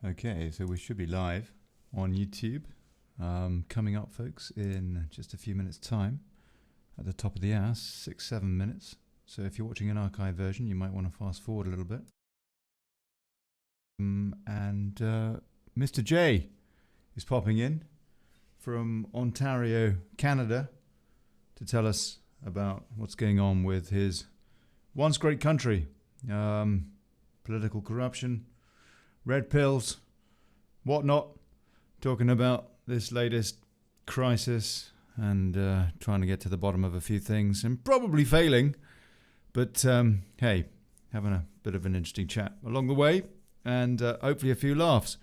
Okay, so we should be live on YouTube. Coming up, folks, in just a few minutes' time. At the top of the hour, 6-7 minutes. So if you're watching an archive version, you might want to fast forward a little bit. And Mr. J is popping in from Ontario, Canada, to tell us about what's going on with his once great country. Political corruption, red pills, whatnot. Talking about this latest crisis and trying to get to the bottom of a few things and probably failing. But hey, having a bit of an interesting chat along the way and hopefully a few laughs.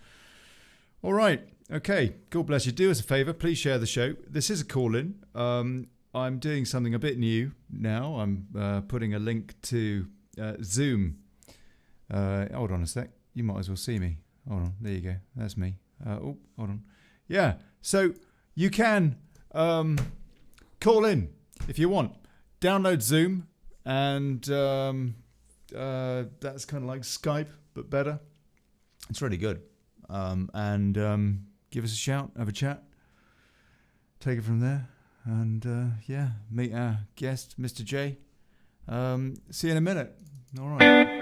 All right. Okay. God bless you. Do us a favor. Please share the show. This is a call-in. I'm doing something a bit new now. I'm putting a link to Zoom. Hold on a sec. You might as well see me. Hold on. There you go. That's me. Hold on. Yeah. So you can call in if you want. Download Zoom, and that's kind of like Skype, but better. It's really good. And give us a shout. Have a chat. Take it from there. And yeah, meet our guest, Mr. J. See you in a minute. All right.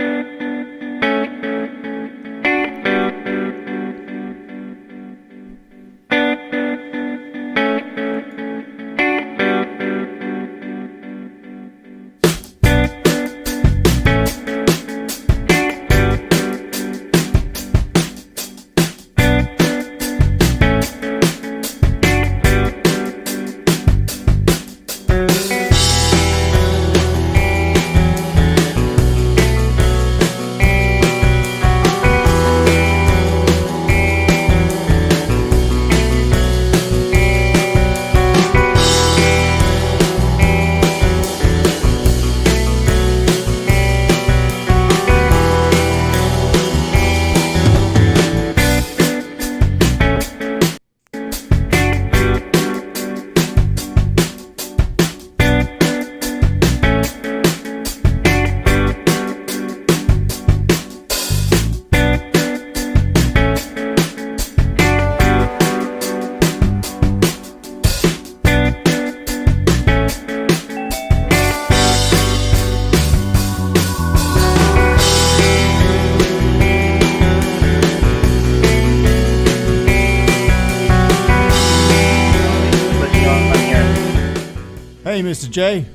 Hey, Mr. J.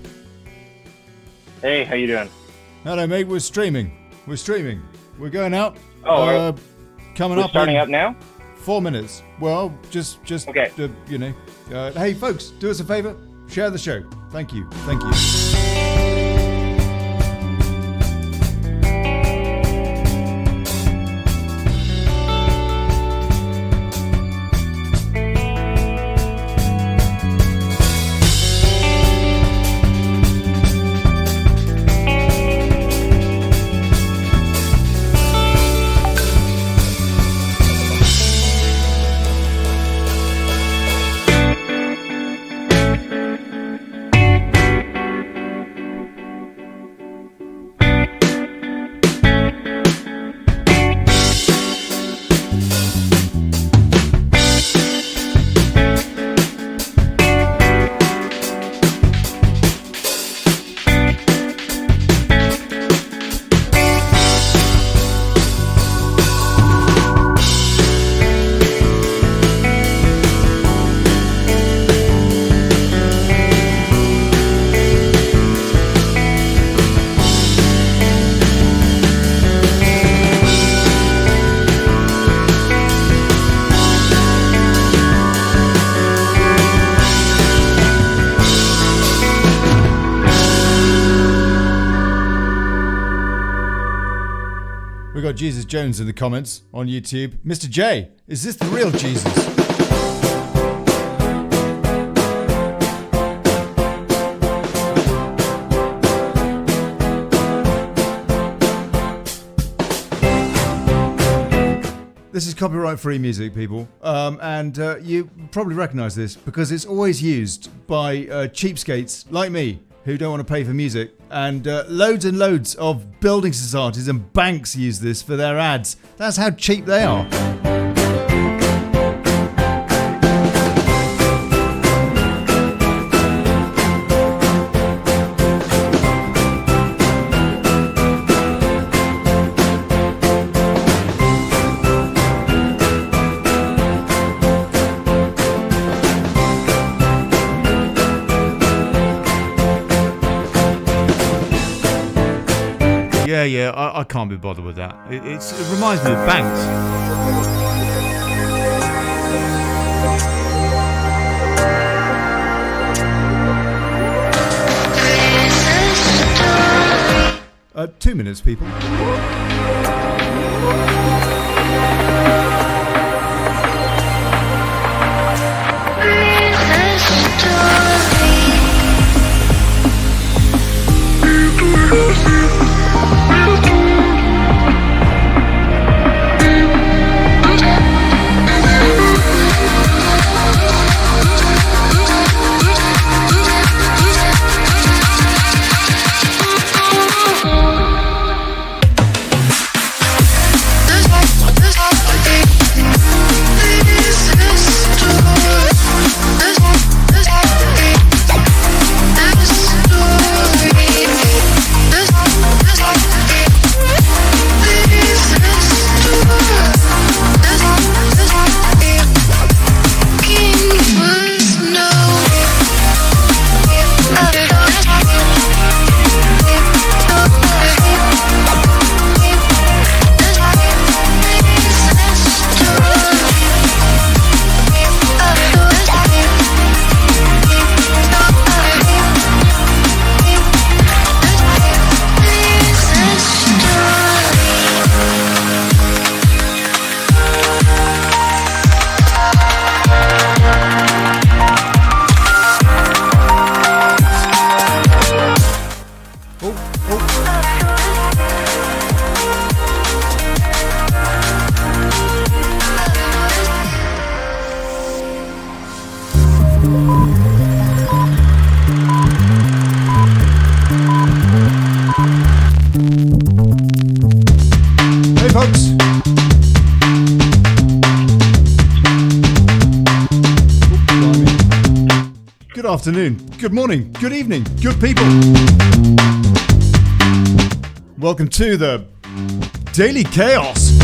Hey, how you doing? Hello, mate. We're streaming. We're going out. Oh, coming we're up. Starting up now? 4 minutes. Well, just okay. You know. Hey, folks, do us a favor. Share the show. Thank you. We got Jesus Jones in the comments on YouTube. Mr. J, is this the real Jesus? This is copyright-free music, people, and you probably recognise this because it's always used by cheapskates like me who don't want to pay for music and loads and loads of building societies and banks use this for their ads. That's how cheap they are. Yeah, I can't be bothered with that. It reminds me of banks. Two minutes, people. Good afternoon, good morning, good evening, good people. Welcome to the Daily Chaos.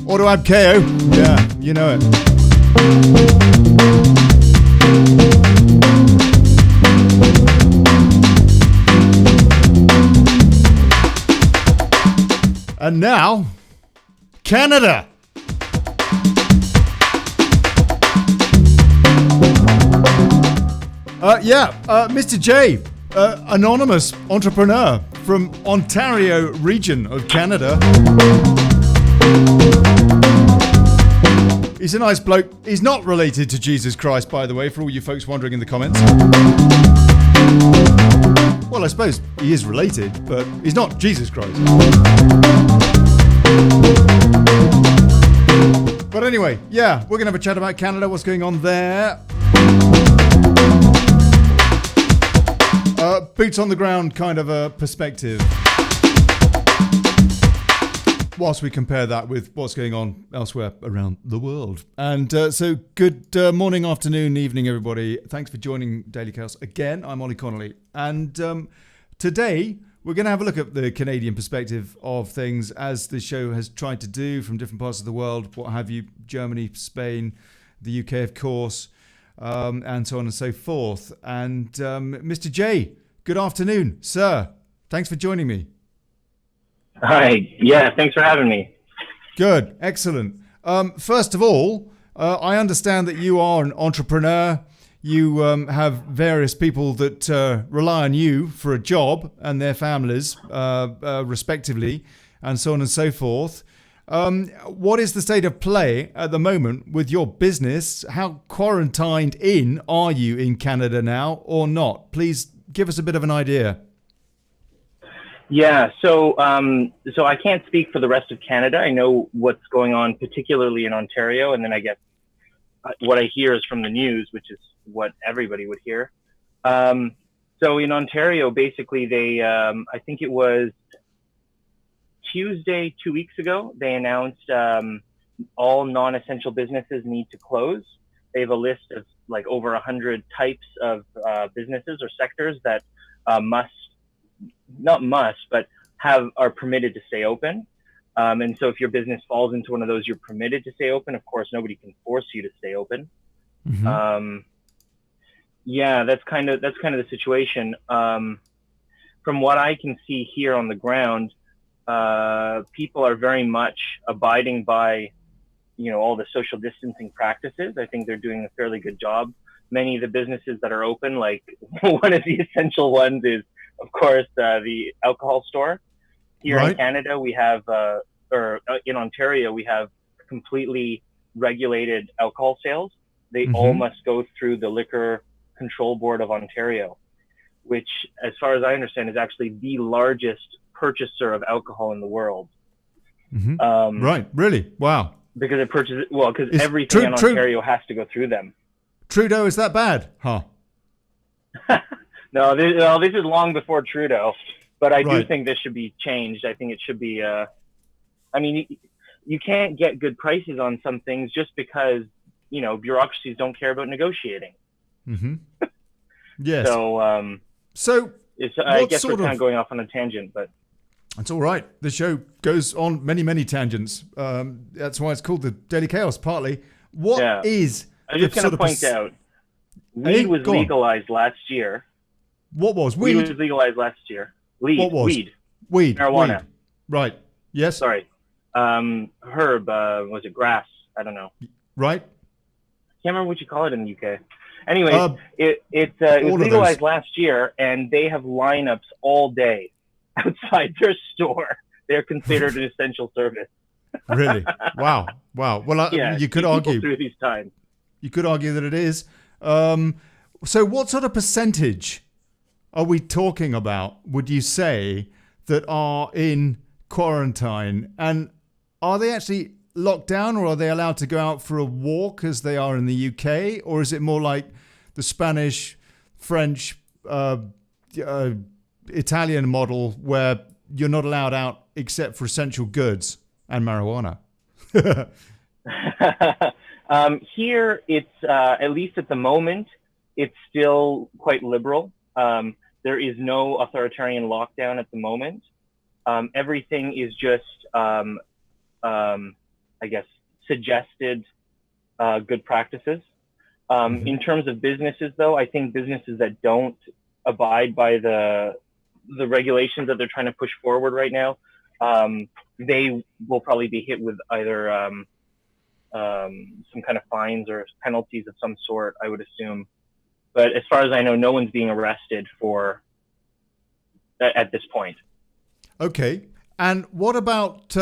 Auto ab KO. Yeah, you know it. And now, Canada. Mr. J, anonymous entrepreneur from Ontario region of Canada. He's a nice bloke. He's not related to Jesus Christ, by the way, for all you folks wondering in the comments. Well, I suppose he is related, but he's not Jesus Christ. But anyway, yeah, we're going to have a chat about Canada, what's going on there. Boots on the ground kind of a perspective. Whilst we compare that with what's going on elsewhere around the world. And so good morning, afternoon, evening, everybody. Thanks for joining Daily Chaos again. I'm Olly Connelly. And today we're going to have a look at the Canadian perspective of things, as the show has tried to do from different parts of the world, what have you, Germany, Spain, the UK, of course, and so on and so forth. And Mr. J, good afternoon, sir. Thanks for joining me. Hi. Yeah, thanks for having me. Good. Excellent. First of all, I understand that you are an entrepreneur. You have various people that rely on you for a job and their families, respectively, and so on and so forth. What is the state of play at the moment with your business? How quarantined in are you in Canada now or not? Please give us a bit of an idea. Yeah, so I can't speak for the rest of Canada. I know what's going on, particularly in Ontario, and then I guess what I hear is from the news, which is what everybody would hear. So in Ontario, basically, they, I think it was Tuesday 2 weeks ago, they announced all non-essential businesses need to close. They have a list of like over 100 types of businesses or sectors that are permitted to stay open. And so if your business falls into one of those, you're permitted to stay open. Of course, nobody can force you to stay open. Mm-hmm. Yeah, that's kind of the situation. From what I can see here on the ground, people are very much abiding by, all the social distancing practices. I think they're doing a fairly good job. Many of the businesses that are open, like one of the essential ones is, of course, the alcohol store. Here in Canada, we have, or in Ontario, we have completely regulated alcohol sales. They all must go through the Liquor Control Board of Ontario, which, as far as I understand, is actually the largest purchaser of alcohol in the world. Right, really? Wow. Because it purchases, because everything in Ontario has to go through them. Trudeau is that bad? Huh? No, this is long before Trudeau, but I do think this should be changed. I think it should be, you can't get good prices on some things just because, bureaucracies don't care about negotiating. Yes. So I guess we're kind of going off on a tangent, but it's all right. The show goes on many, many tangents. That's why it's called the Daily Chaos. Partly, what is? I'm just going to point out, weed was legalized last year. What was weed? Weed was legalized last year. What was weed? Marijuana. Weed. Right. Yes. Sorry. Herb. Was it grass? I don't know. Right. Can't remember what you call it in the UK. Anyways, it was legalized last year, and they have lineups all day outside their store. They're considered an essential service. Really? Wow. Well, you could argue through these times. You could argue that it is. So, what sort of percentage are we talking about? Would you say that are in quarantine, and are they actually locked down, or are they allowed to go out for a walk as they are in the UK, or is it more like the Spanish, French, Italian model where you're not allowed out except for essential goods and marijuana? Here, it's at least at the moment, it's still quite liberal. There is no authoritarian lockdown at the moment. Everything is just, I guess, suggested good practices. In terms of businesses, though, I think businesses that don't abide by the regulations that they're trying to push forward right now, they will probably be hit with either some kind of fines or penalties of some sort, I would assume. But as far as I know, no one's being arrested at this point. Okay. And what about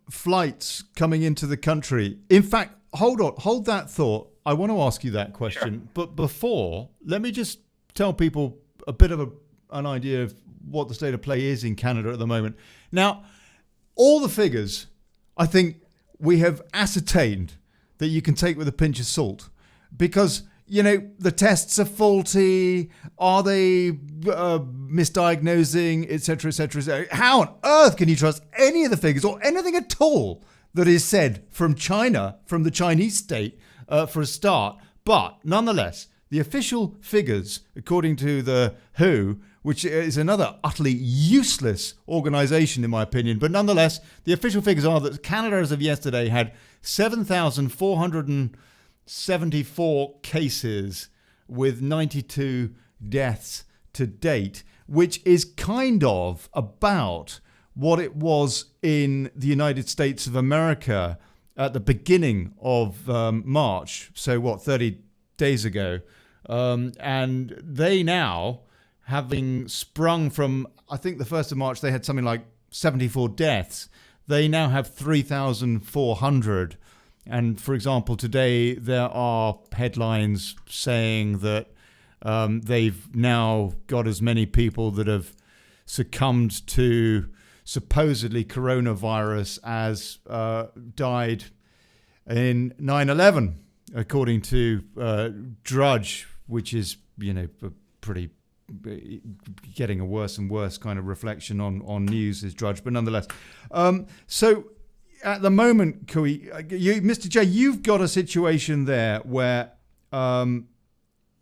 flights coming into the country? In fact, hold that thought. I want to ask you that question. Sure. But before, let me just tell people a bit of an idea of what the state of play is in Canada at the moment. Now, all the figures, I think we have ascertained that you can take with a pinch of salt, because, the tests are faulty. Are they misdiagnosing, et cetera, et cetera, et cetera? How on earth can you trust any of the figures or anything at all that is said from China, from the Chinese state, for a start? But nonetheless, the official figures, according to the WHO, which is another utterly useless organization in my opinion, but nonetheless, the official figures are that Canada, as of yesterday, had 7,474 cases with 92 deaths to date, which is kind of about what it was in the United States of America at the beginning of March. So 30 days ago. And they now, having sprung from, I think the 1st of March, they had something like 74 deaths. They now have 3,400. And for example, today there are headlines saying that they've now got as many people that have succumbed to supposedly coronavirus as died in 9/11, according to Drudge, which is pretty getting a worse and worse kind of reflection on news is Drudge, but nonetheless. So at the moment, Kui, Mr. J, you've got a situation there where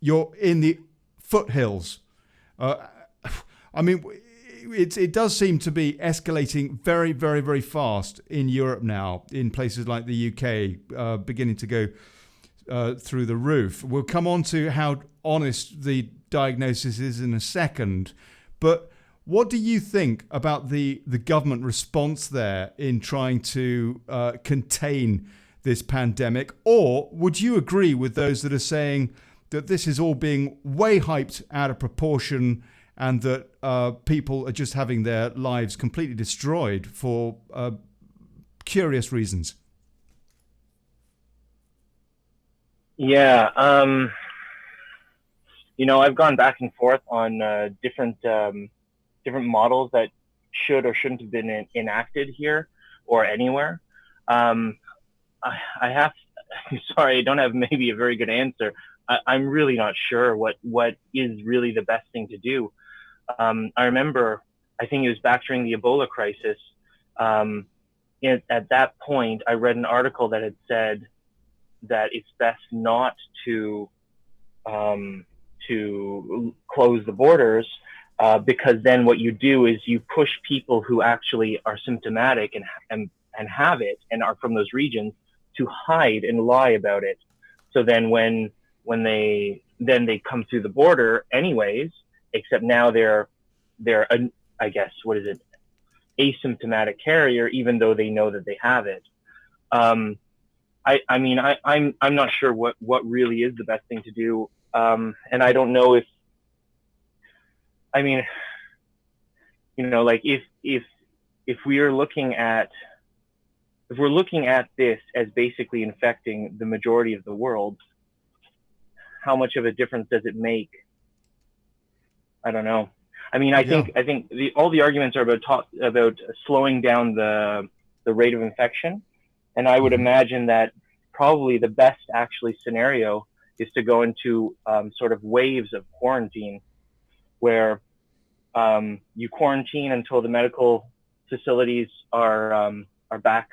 you're in the foothills. I mean, it does seem to be escalating very, very, very fast in Europe now, in places like the UK, beginning to go through the roof. We'll come on to how honest the diagnosis is in a second. But what do you think about the government response there in trying to contain this pandemic? Or would you agree with those that are saying that this is all being way hyped out of proportion and that people are just having their lives completely destroyed for curious reasons? Yeah, I've gone back and forth on different models that should or shouldn't have been enacted here or anywhere. I have, sorry, I don't have maybe a very good answer. I'm really not sure what is really the best thing to do. I remember, I think it was back during the Ebola crisis. At that point, I read an article that had said that it's best not to close the borders because then what you do is you push people who actually are symptomatic and have it and are from those regions to hide and lie about it. So then when they come through the border anyways, except now they're I guess, what is it, asymptomatic carrier, even though they know that they have it. I'm not sure what really is the best thing to do. And I don't know if, if we're looking at this as basically infecting the majority of the world, how much of a difference does it make? I don't know. I think all the arguments are about slowing down the rate of infection, and I would imagine that probably the best actually scenario is to go into sort of waves of quarantine, where you quarantine until the medical facilities are back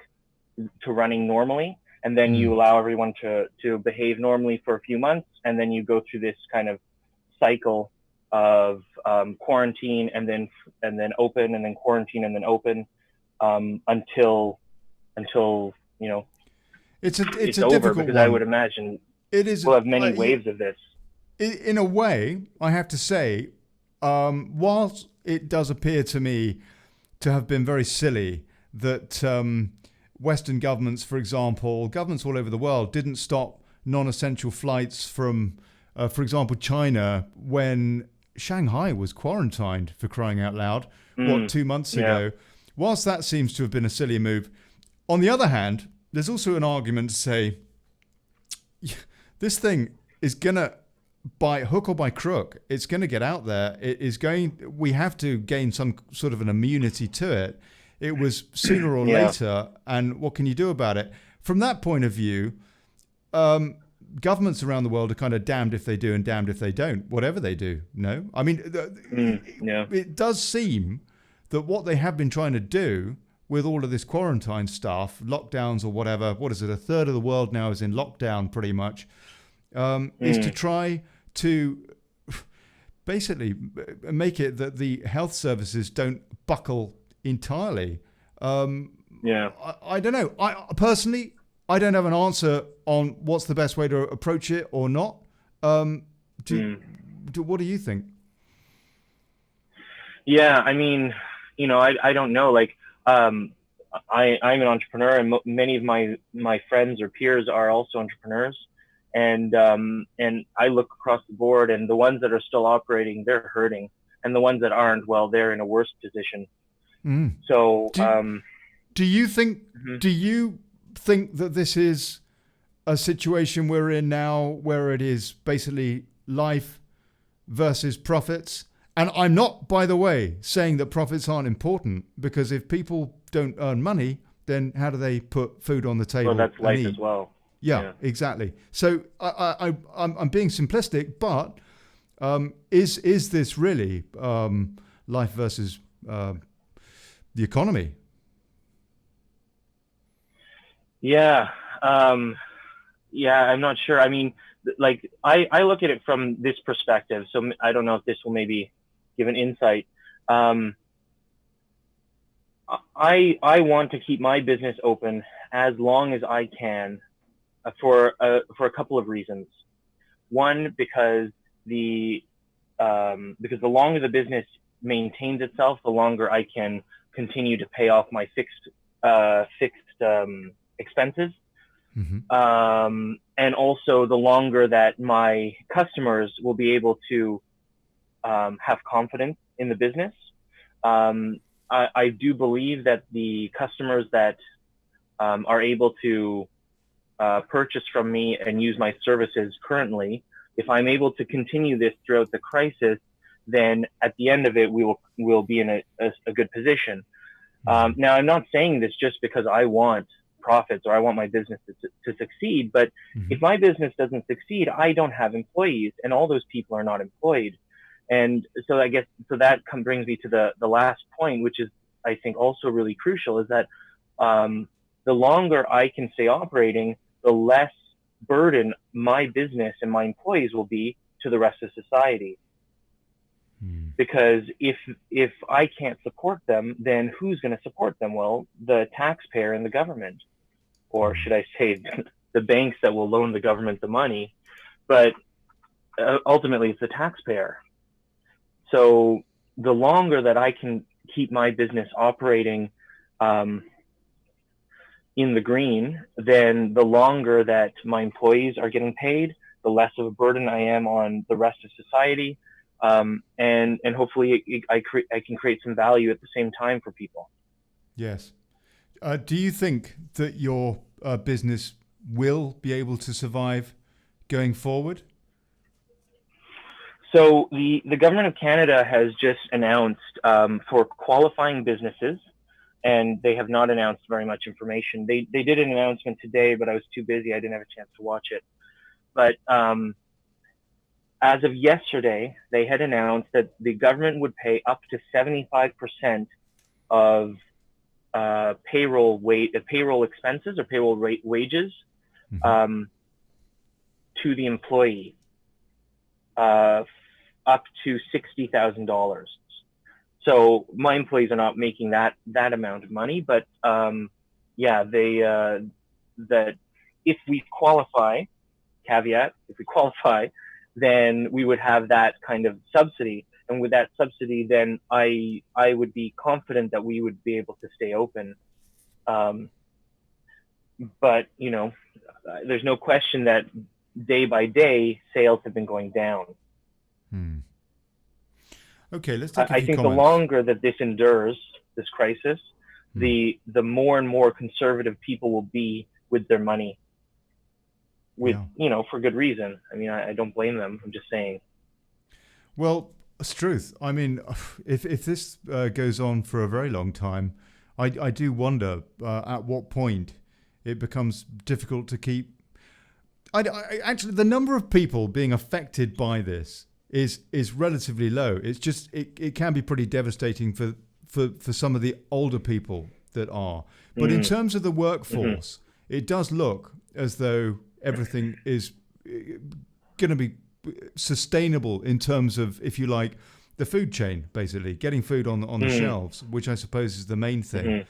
to running normally, and then you allow everyone to behave normally for a few months, and then you go through this kind of cycle of quarantine and then open and then quarantine and then open until it's over, difficult because one. I would imagine we'll have many waves of this. In a way, I have to say, whilst it does appear to me to have been very silly that Western governments, for example, governments all over the world didn't stop non-essential flights from, for example, China when Shanghai was quarantined, for crying out loud, 2 months ago. Whilst that seems to have been a silly move, on the other hand, there's also an argument to say this thing is going to, by hook or by crook, it's going to get out there. We have to gain some sort of an immunity to it. It was sooner or later, and what can you do about it? From that point of view, governments around the world are kind of damned if they do and damned if they don't, whatever they do. No? I mean, it does seem that what they have been trying to do with all of this quarantine stuff, lockdowns or whatever, what is it, a third of the world now is in lockdown pretty much, is to try to basically make it that the health services don't buckle entirely. I don't know. Personally, I don't have an answer on what's the best way to approach it or not. What do you think? Yeah, I don't know. Like, I'm an entrepreneur, and many of my friends or peers are also entrepreneurs. And I look across the board, and the ones that are still operating, they're hurting. And the ones that aren't, well, they're in a worse position. So, do you think that this is a situation we're in now where it is basically life versus profits? And I'm not, by the way, saying that profits aren't important, because if people don't earn money, then how do they put food on the table? Well, that's life as well. Yeah, exactly. So I'm being simplistic, but is this really life versus the economy? Yeah. Yeah, I'm not sure. I mean, like I look at it from this perspective. So I don't know if this will maybe give an insight. Um, I want to keep my business open as long as I can for a couple of reasons. One, because the longer the business maintains itself, the longer I can continue to pay off my fixed expenses. Mm-hmm. And also the longer that my customers will be able to have confidence in the business. I do believe that the customers that are able to purchase from me and use my services currently, if I'm able to continue this throughout the crisis, then at the end of it, we'll be in a good position. Now, I'm not saying this just because I want profits or I want my business to succeed, but Mm-hmm. if my business doesn't succeed, I don't have employees, and all those people are not employed. And so I guess that brings me to the last point, which is I think also really crucial, is that the longer I can stay operating, the less burden my business and my employees will be to the rest of society. Because if I can't support them, then who's going to support them? Well, the taxpayer and the government, or should I say the banks that will loan the government the money, but ultimately it's the taxpayer. So the longer that I can keep my business operating in the green, then the longer that my employees are getting paid, the less of a burden I am on the rest of society. And hopefully I can create some value at the same time for people. Yes. Do you think that your business will be able to survive going forward? So the government of Canada has just announced for qualifying businesses, and they have not announced very much information. They did an announcement today, but I was too busy. I didn't have a chance to watch it. But as of yesterday, they had announced that the government would pay up to 75% of payroll expenses or payroll wages Mm-hmm. to the employee, up to $60,000. So my employees are not making that amount of money, but yeah, that if we qualify, caveat, if we qualify, then we would have that kind of subsidy. And with that subsidy, then I would be confident that we would be able to stay open. But, you know, there's no question that day by day, sales have been going down. Okay, let's take a I few think comments. the longer that this endures, this crisis, the more and more conservative people will be with their money. For good reason. I mean, I don't blame them. I'm just saying. Well, it's truth. I mean, if this goes on for a very long time, I do wonder at what point it becomes difficult to keep. Actually, the number of people being affected by this is relatively low. It's just it can be pretty devastating for some of the older people that are. But in terms of the workforce, it does look as though everything is going to be sustainable in terms of, if you like, the food chain, basically getting food on the shelves, which I suppose is the main thing.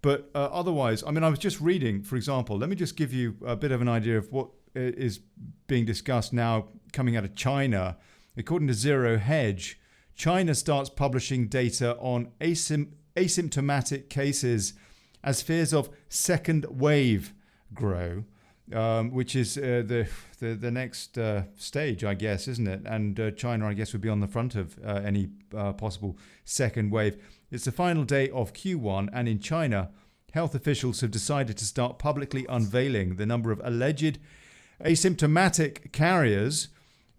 But otherwise, I mean, I was just reading, for example, let me just give you a bit of an idea of what is being discussed now coming out of China. According to Zero Hedge, China starts publishing data on asymptomatic cases as fears of second wave grow, which is the next stage, I guess, isn't it? And China, I guess, would be on the front of any possible second wave. It's the final day of Q1, and in China, health officials have decided to start publicly unveiling the number of alleged asymptomatic carriers.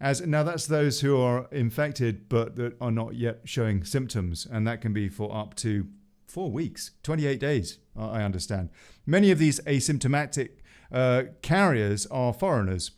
Now that's those who are infected but that are not yet showing symptoms, and that can be for up to 4 weeks, 28 days, I understand. Many of these asymptomatic carriers are foreigners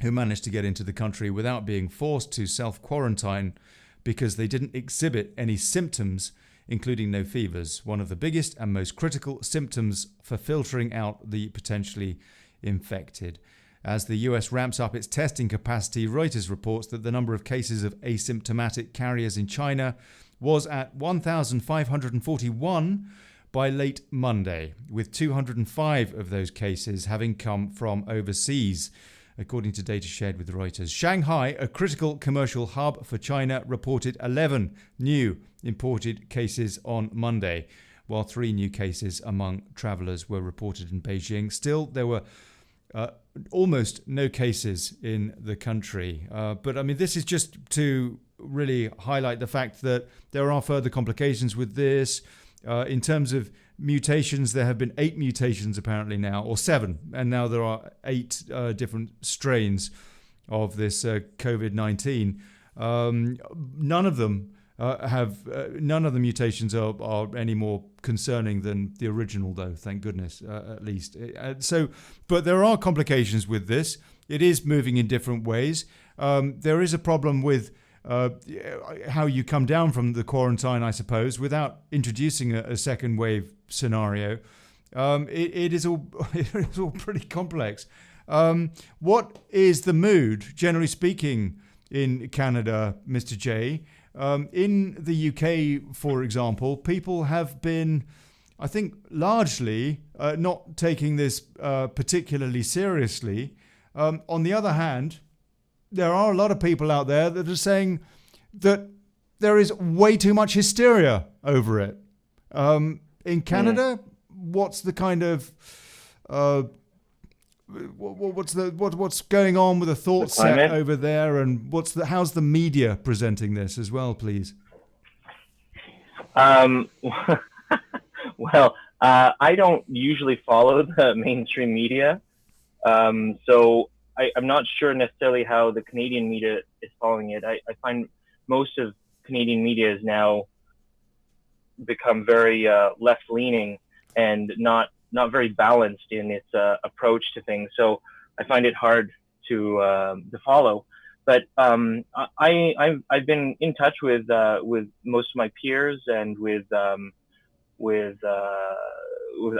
who managed to get into the country without being forced to self-quarantine because they didn't exhibit any symptoms, including no fevers, one of the biggest and most critical symptoms for filtering out the potentially infected. As the US ramps up its testing capacity, Reuters reports that the number of cases of asymptomatic carriers in China was at 1,541 by late Monday, with 205 of those cases having come from overseas, according to data shared with Reuters. Shanghai, a critical commercial hub for China, reported 11 new imported cases on Monday, while 3 new cases among travelers were reported in Beijing. Still, there were almost no cases in the country. But I mean, this is just to really highlight the fact that there are further complications with this. In terms of mutations, there have been 8 mutations apparently now, or 7, and now there are 8 different strains of this COVID-19. None of them none of the mutations are any more concerning than the original, though, thank goodness, at least. But there are complications with this. It is moving in different ways. There is a problem with how you come down from the quarantine, I suppose, without introducing a second wave scenario. It is all pretty complex. What is the mood, generally speaking, in Canada, Mr. J? In the UK, for example, people have been, I think, largely not taking this particularly seriously. On the other hand, there are a lot of people out there that are saying that there is way too much hysteria over it. In Canada, what's the kind of what's going on with the thought set over there, and how's the media presenting this as well, please? Well, I don't usually follow the mainstream media, so I'm not sure necessarily how the Canadian media is following it. I find most of Canadian media has now become very left-leaning and not very balanced in its approach to things. So I find it hard to follow. But I've been in touch with most of my peers and with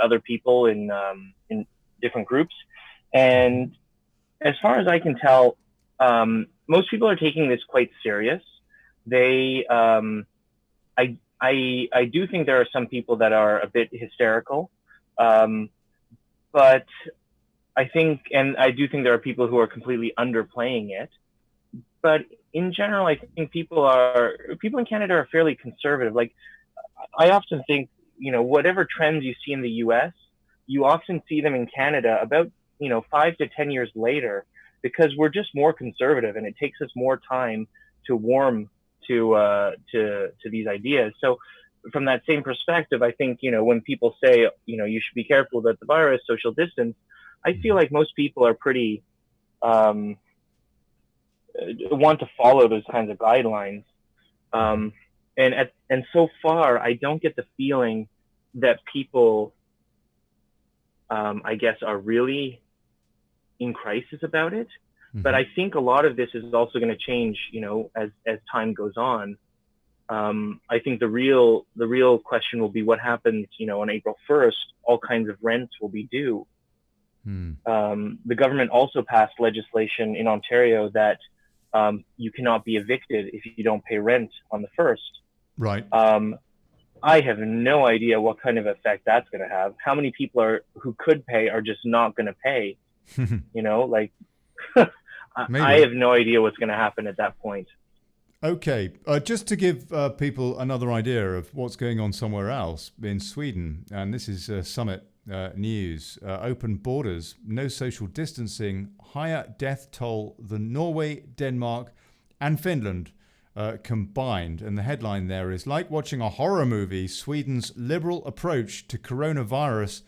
other people in different groups, and as far as I can tell, most people are taking this quite serious. I do think there are some people that are a bit hysterical, but I do think there are people who are completely underplaying it. But in general, I think people in Canada are fairly conservative. Like, I often think, whatever trends you see in the US, you often see them in Canada about 5 to 10 years later, because we're just more conservative and it takes us more time to warm to these ideas. So from that same perspective, I think, when people say, you should be careful about the virus, social distance, I feel like most people are pretty, want to follow those kinds of guidelines. And so far, I don't get the feeling that people, I guess, are really in crisis about it. Mm-hmm. But I think a lot of this is also going to change, as time goes on. I think the real question will be what happens, on April 1st. All kinds of rents will be due. The government also passed legislation in Ontario that you cannot be evicted if you don't pay rent on the 1st. Right. I have no idea what kind of effect that's going to have. How many people who could pay are just not going to pay? I have no idea what's going to happen at that point. Okay, just to give people another idea of what's going on somewhere else in Sweden, and this is Summit news. Open borders, no social distancing, higher death toll than Norway, Denmark, and Finland combined. And the headline there is, like watching a horror movie, Sweden's liberal approach to coronavirus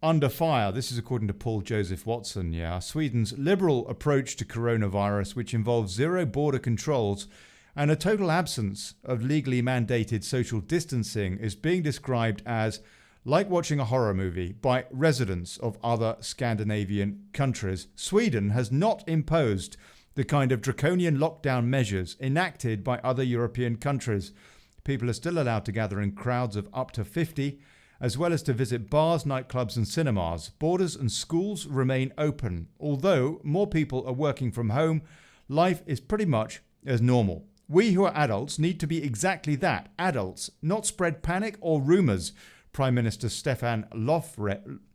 under fire. This is according to Paul Joseph Watson. Yeah, Sweden's liberal approach to coronavirus, which involves zero border controls and a total absence of legally mandated social distancing, is being described as like watching a horror movie by residents of other Scandinavian countries. Sweden has not imposed the kind of draconian lockdown measures enacted by other European countries. People are still allowed to gather in crowds of up to 50, as well as to visit bars, nightclubs and cinemas. Borders and schools remain open. Although more people are working from home, life is pretty much as normal. We who are adults need to be exactly that, adults, not spread panic or rumours, Prime Minister Stefan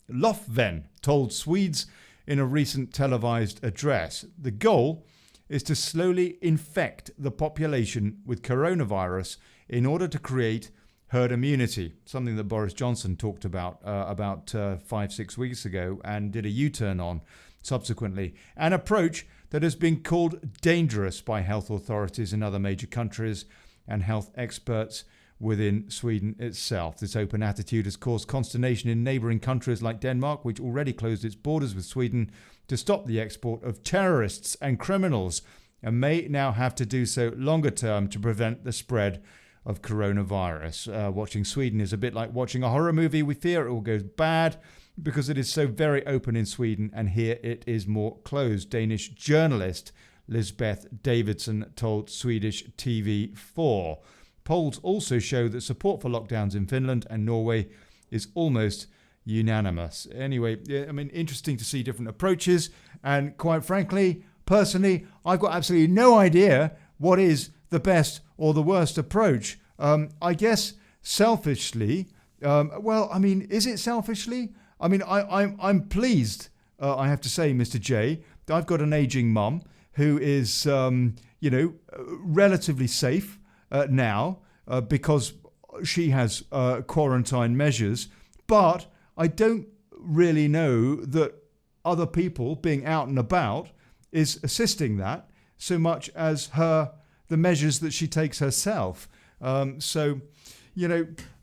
Löfven told Swedes in a recent televised address. The goal is to slowly infect the population with coronavirus in order to create herd immunity, something that Boris Johnson talked about 5-6 weeks ago and did a U-turn on subsequently. An approach that has been called dangerous by health authorities in other major countries and health experts within Sweden itself. This open attitude has caused consternation in neighbouring countries like Denmark, which already closed its borders with Sweden to stop the export of terrorists and criminals, and may now have to do so longer term to prevent the spread of coronavirus. Watching Sweden is a bit like watching a horror movie. We fear it will go bad because it is so very open in Sweden, and here it is more closed. Danish journalist Lisbeth Davidson told Swedish TV4. Polls also show that support for lockdowns in Finland and Norway is almost unanimous. Anyway, I mean, interesting to see different approaches, and quite frankly, personally, I've got absolutely no idea what is the best or the worst approach. I guess selfishly, is it selfishly? I mean, I'm pleased, I have to say, Mr. J. I've got an aging mum who is, relatively safe now because she has quarantine measures. But I don't really know that other people being out and about is assisting that so much as the measures that she takes herself. So,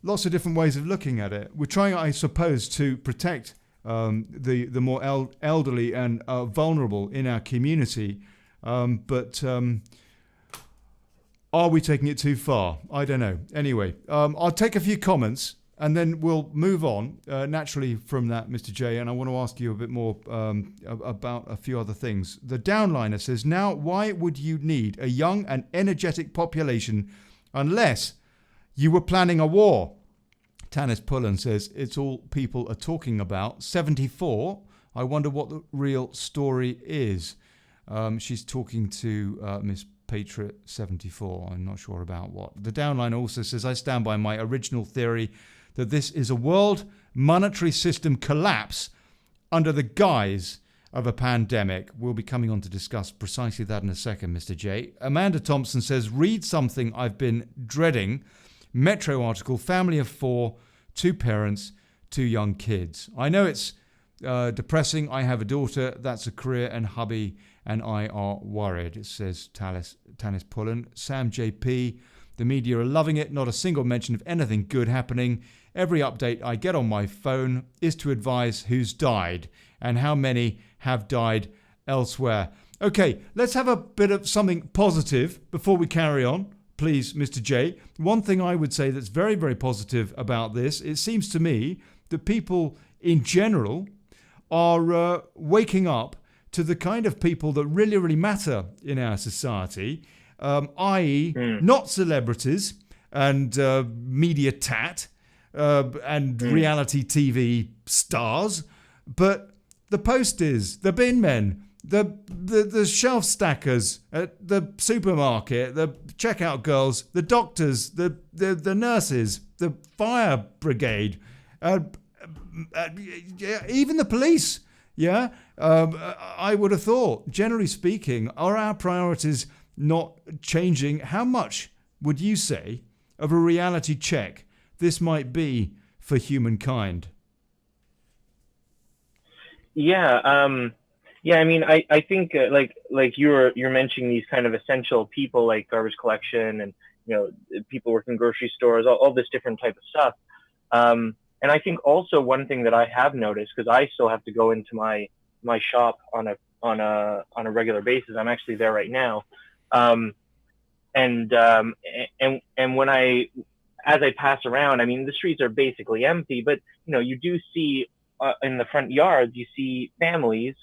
lots of different ways of looking at it. We're trying, I suppose, to protect the more elderly and vulnerable in our community. But are we taking it too far? I don't know. Anyway, I'll take a few comments and then we'll move on naturally from that, Mr. J. And I want to ask you a bit more about a few other things. The downliner says, now, why would you need a young and energetic population unless you were planning a war? Tanis Pullen says, it's all people are talking about. 74, I wonder what the real story is. She's talking to Miss Patriot 74. I'm not sure about what. The downline also says, I stand by my original theory that this is a world monetary system collapse under the guise of a pandemic. We'll be coming on to discuss precisely that in a second, Mr. J. Amanda Thompson says, read something I've been dreading. Metro article, family of 4, 2 parents, 2 young kids. I know it's depressing. I have a daughter. That's a career, and hubby and I are worried, it says Tanis Pullen. Sam JP, the media are loving it. Not a single mention of anything good happening. Every update I get on my phone is to advise who's died and how many have died elsewhere. Okay, let's have a bit of something positive before we carry on, please, Mr. J. One thing I would say that's very, very positive about this, it seems to me that people in general are waking up to the kind of people that really, really matter in our society, i.e. not celebrities and media tat and reality TV stars, but the posties, the bin men, the shelf stackers at the supermarket, the checkout girls, the doctors, the nurses, the fire brigade, even the police. Yeah, I would have thought, generally speaking, are our priorities not changing? How much would you say of a reality check this might be for humankind? Yeah, I mean, I think like you're mentioning these kind of essential people like garbage collection and people working in grocery stores, all this different type of stuff. And I think also one thing that I have noticed, because I still have to go into my shop on a regular basis. I'm actually there right now. And when I as I pass around, I mean, the streets are basically empty, but you do see in the front yards, you see families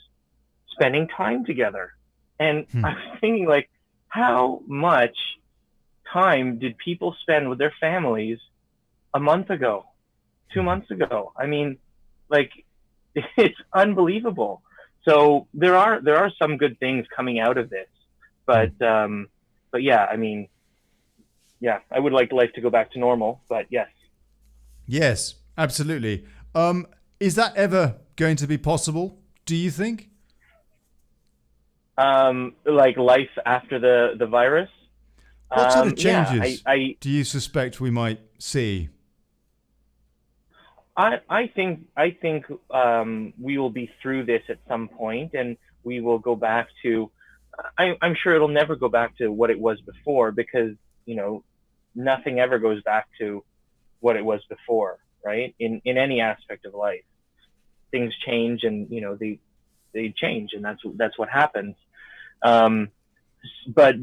spending time together. And I was thinking, like, how much time did people spend with their families a month ago, 2 months ago? I mean, like, it's unbelievable. So there are some good things coming out of this, but yeah, I mean, yeah, I would like life to go back to normal, but yes. Yes, absolutely. Is that ever going to be possible, do you think? Like life after the virus. What sort of Yeah, changes do you suspect we might see? I think we will be through this at some point, and we will go back to. I'm sure it'll never go back to what it was before, because nothing ever goes back to what it was before, right? In any aspect of life, things change, and they change, and that's what happens. Um, but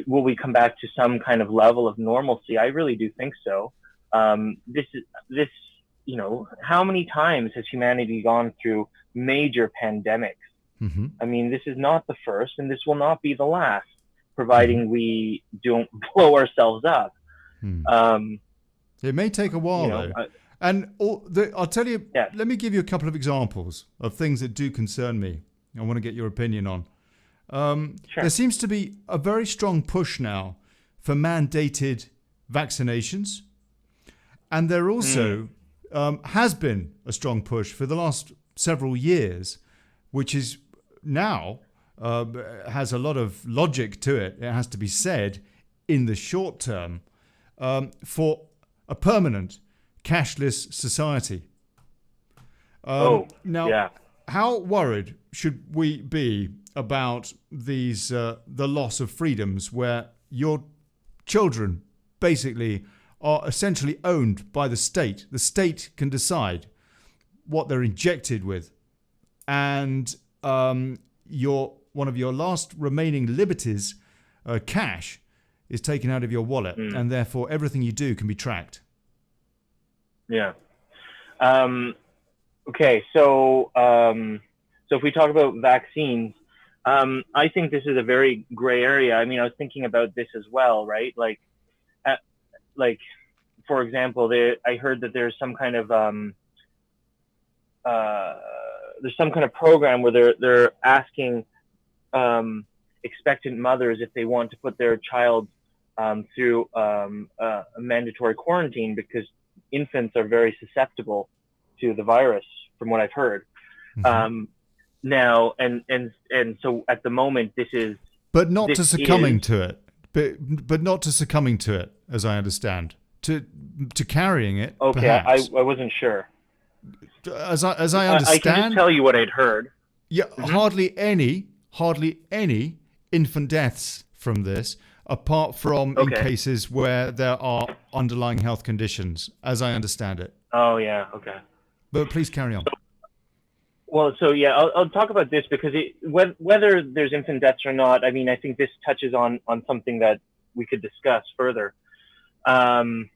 will we come back to some kind of level of normalcy? I really do think so. This how many times has humanity gone through major pandemics? Mm-hmm. I mean, this is not the first, and this will not be the last, Mm-hmm. providing we don't blow ourselves up. Hmm. Um, It may take a while, though. And I'll tell you, yeah, let me give you a couple of examples of things that do concern me. I want to get your opinion on. There sure. seems to be a very strong push now for mandated vaccinations. And there also has been a strong push for the last several years, which is now has a lot of logic to it, it has to be said, in the short term, for a permanent cashless society. Now, Yeah. how worried should we be about these the loss of freedoms where your children basically are essentially owned by the state? The state can decide what they're injected with, and one of your last remaining liberties, cash, is taken out of your wallet, and therefore everything you do can be tracked. Yeah. Okay. So if we talk about vaccines, I think this is a very gray area. I mean, I was thinking about this as well, right? Like, for example, I heard that there's some kind of program where they're asking expectant mothers if they want to put their child through a mandatory quarantine, because infants are very susceptible to the virus, from what I've heard. Mm-hmm. Now, and so at the moment, But not this to succumbing is to it. But not to succumbing to it, as I understand. To carrying it, okay. I perhaps. wasn't sure. As I I can just understand, tell you what I'd heard. yeah, Mm-hmm. hardly any infant deaths from this, apart from in Okay. cases where there are underlying health conditions, as I understand it. Oh yeah. Okay. But please carry on. Well, so yeah, I'll talk about this because whether there's infant deaths or not, I mean, I think this touches on something that we could discuss further. Um,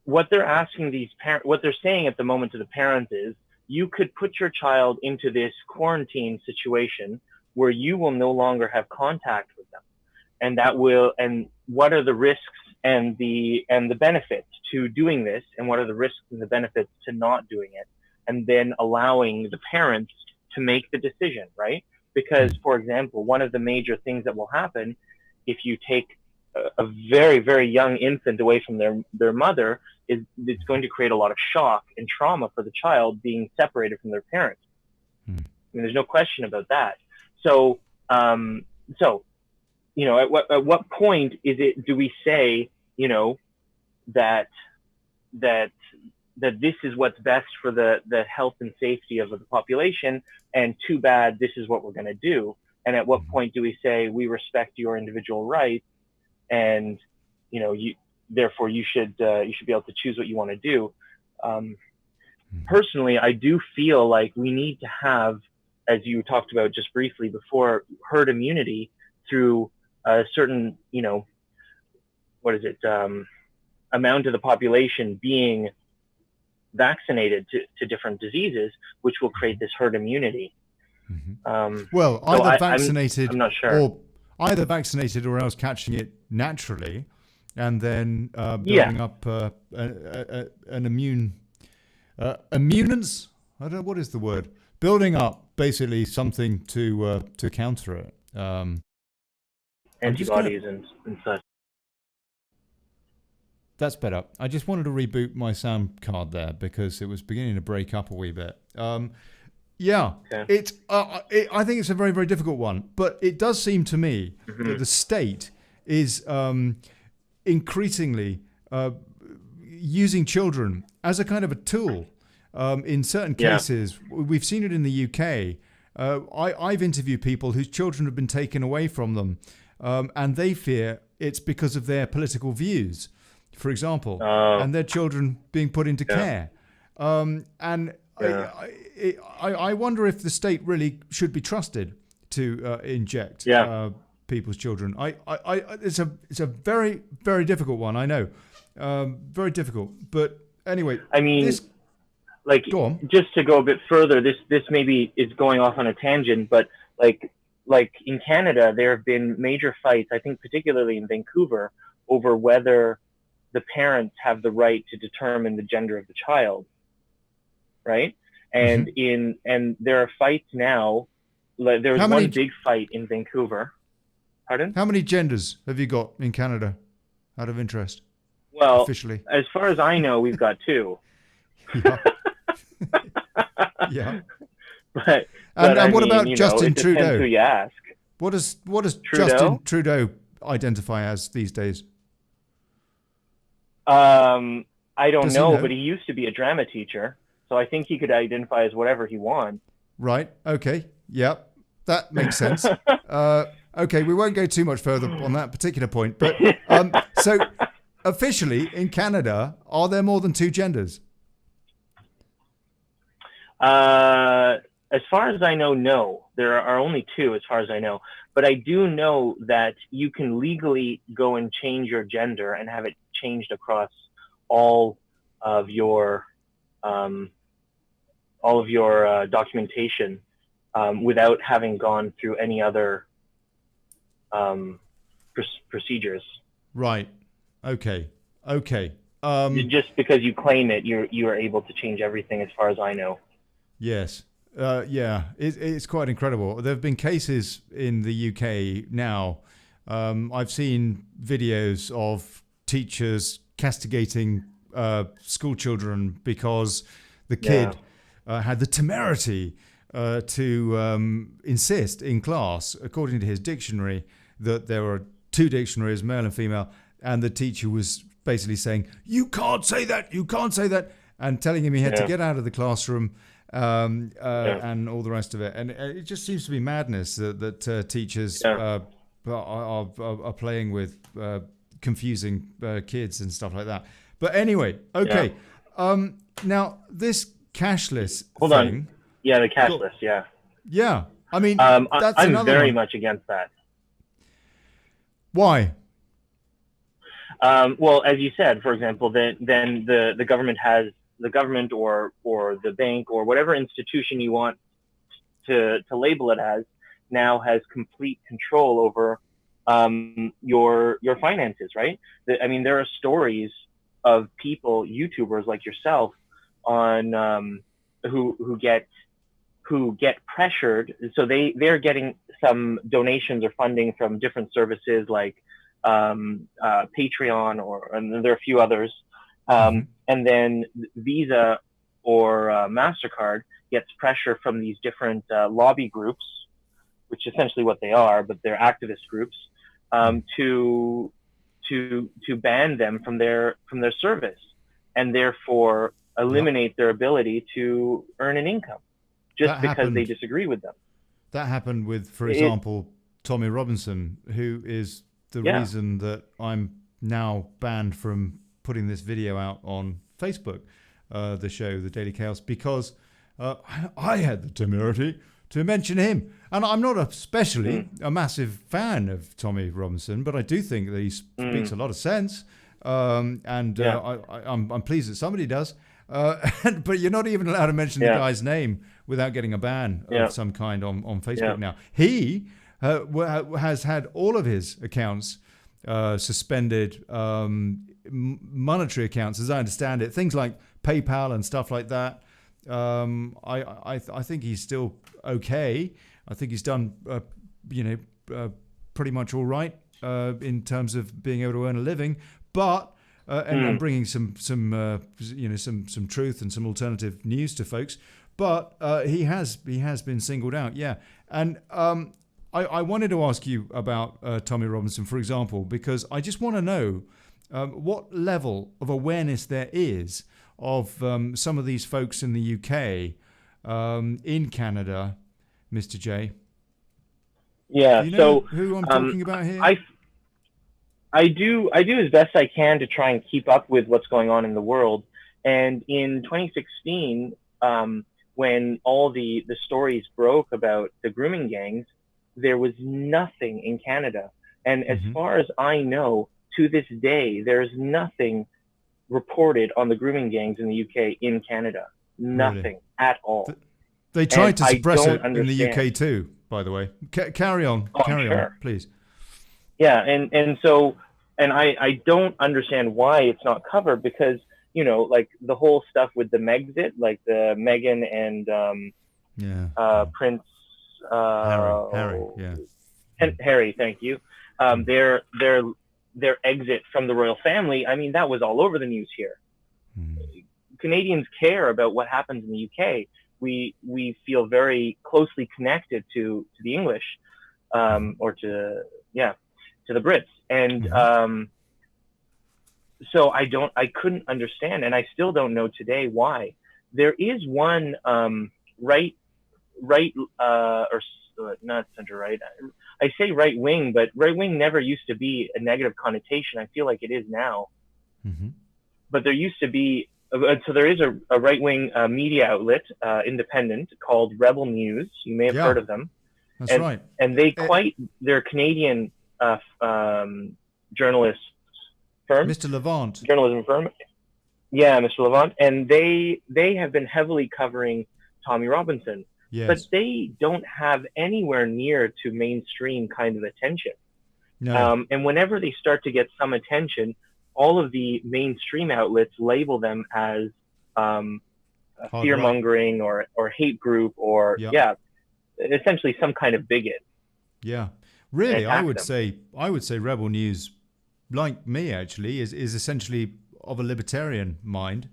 what they're asking these parents, what they're saying at the moment to the parents is, you could put your child into this quarantine situation where you will no longer have contact with them, and what are the risks and the benefits to doing this, and what are the risks and the benefits to not doing it, and then allowing the parents to make the decision, right? Because, for example, one of the major things that will happen if you take a very, very young infant away from their mother is it's going to create a lot of shock and trauma for the child being separated from their parents. Hmm. I mean, there's no question about that. So, at what point do we say, that that this is what's best for the health and safety of the population, and too bad, this is what we're going to do? And at what point do we say we respect your individual rights, and therefore you should be able to choose what you want to do? Personally, I do feel like we need to have, as you talked about just briefly before, herd immunity through a certain what is it, amount of the population being vaccinated to different diseases, which will create this herd immunity. Well, so either vaccinated I'm not sure. or either vaccinated or else catching it naturally, and then building up an immunance. I don't know what is the word. Building up basically something to counter it. Antibodies and such. That's better. I just wanted to reboot my sound card there because it was beginning to break up a wee bit. Yeah, okay. I think it's a very, very difficult one, but it does seem to me that the state is increasingly using children as a kind of a tool. In certain cases, we've seen it in the UK. I've interviewed people whose children have been taken away from them, and they fear it's because of their political views, for example, and their children being put into care. I wonder if the state really should be trusted to inject people's children. It's a very, very difficult one. I know, very difficult. But anyway, I mean, just to go a bit further, this maybe is going off on a tangent, but like in Canada, there have been major fights. I think particularly in Vancouver over whether the parents have the right to determine the gender of the child. Right. And and there are fights now. Like there was one big fight in Vancouver. Pardon? How many genders have you got in Canada, out of interest? Well, officially, as far as I know, we've got 2. Yeah. But what about Justin Trudeau? Who you ask? What does Justin Trudeau identify as these days? I don't know, but he used to be a drama teacher. So I think he could identify as whatever he wants. Right. Okay. Yep. That makes sense. Okay. We won't go too much further on that particular point. But so officially in Canada, are there more than 2 genders? As far as I know, no. There are only 2 as far as I know. But I do know that you can legally go and change your gender and have it changed across all of your documentation without having gone through any other procedures. Right. Okay. Just because you claim it, you are able to change everything as far as I know. Yes. It's quite incredible. There have been cases in the UK now. I've seen videos of teachers castigating school children because the kid had the temerity to insist in class, according to his dictionary, that there were 2 dictionaries, male and female, and the teacher was basically saying, "You can't say that, you can't say that," and telling him he had to get out of the classroom and all the rest of it. And it just seems to be madness that teachers are playing with confusing kids and stuff like that. But anyway, okay. Now, this cashless Hold thing. On. Yeah, the cashless, Yeah. I mean, that's I'm very much against that. Why? Well, as you said, for example, then the government or the bank or whatever institution you want to label it as now has complete control over your finances, right? I mean, there are stories of people, YouTubers like yourself, on who get pressured. So they're getting some donations or funding from different services like Patreon and there are a few others. And then Visa or MasterCard gets pressure from these different lobby groups, which is essentially what they are, but they're activist groups, to ban them from their service, and therefore eliminate their ability to earn an income just because they disagree with them. That happened with, for example, Tommy Robinson, who is the reason that I'm now banned from putting this video out on Facebook, the show, The Daily Chaos, because I had the temerity to mention him. And I'm not especially a massive fan of Tommy Robinson, but I do think that he speaks a lot of sense. I'm pleased that somebody does. But you're not even allowed to mention the guy's name without getting a ban of some kind on Facebook now. He has had all of his accounts suspended, monetary accounts, as I understand it, things like PayPal and stuff like that. I think he's still okay. I think he's done, pretty much all right in terms of being able to earn a living, but and bringing some truth and some alternative news to folks. But he has been singled out, and I wanted to ask you about Tommy Robinson, for example, because I just want to know what level of awareness there is of some of these folks in the UK, in Canada, Mr. J. Yeah. Do you know so who I'm talking about here? I do as best I can to try and keep up with what's going on in the world. And in 2016, when all the stories broke about the grooming gangs, there was nothing in Canada. And as far as I know, to this day, there's nothing reported on the grooming gangs in the UK in Canada. Nothing at all. They tried to suppress it in the UK too, by the way. Carry on, please. Yeah, and I don't understand why it's not covered, because, like the whole stuff with the Megxit, like the Meghan and Prince Harry, thank you. Their exit from the royal family, I mean, that was all over the news here. Canadians care about what happens in the UK. We feel very closely connected to the English, or to the Brits. And so I couldn't understand, and I still don't know today why. There is one right or not center right. I say right wing, but right wing never used to be a negative connotation. I feel like it is now. But there used to be, so there is a right wing media outlet, independent, called Rebel News. You may have heard of them. That's right. And they're Canadian journalist firm. Mr. Levant. Journalism firm. Yeah, Mr. Levant. And they have been heavily covering Tommy Robinson. Yes. But they don't have anywhere near to mainstream kind of attention. No. And whenever they start to get some attention, all of the mainstream outlets label them as fear-mongering or hate group or, essentially some kind of bigot. Yeah. Really, I would say Rebel News, like me actually, is essentially of a libertarian mind.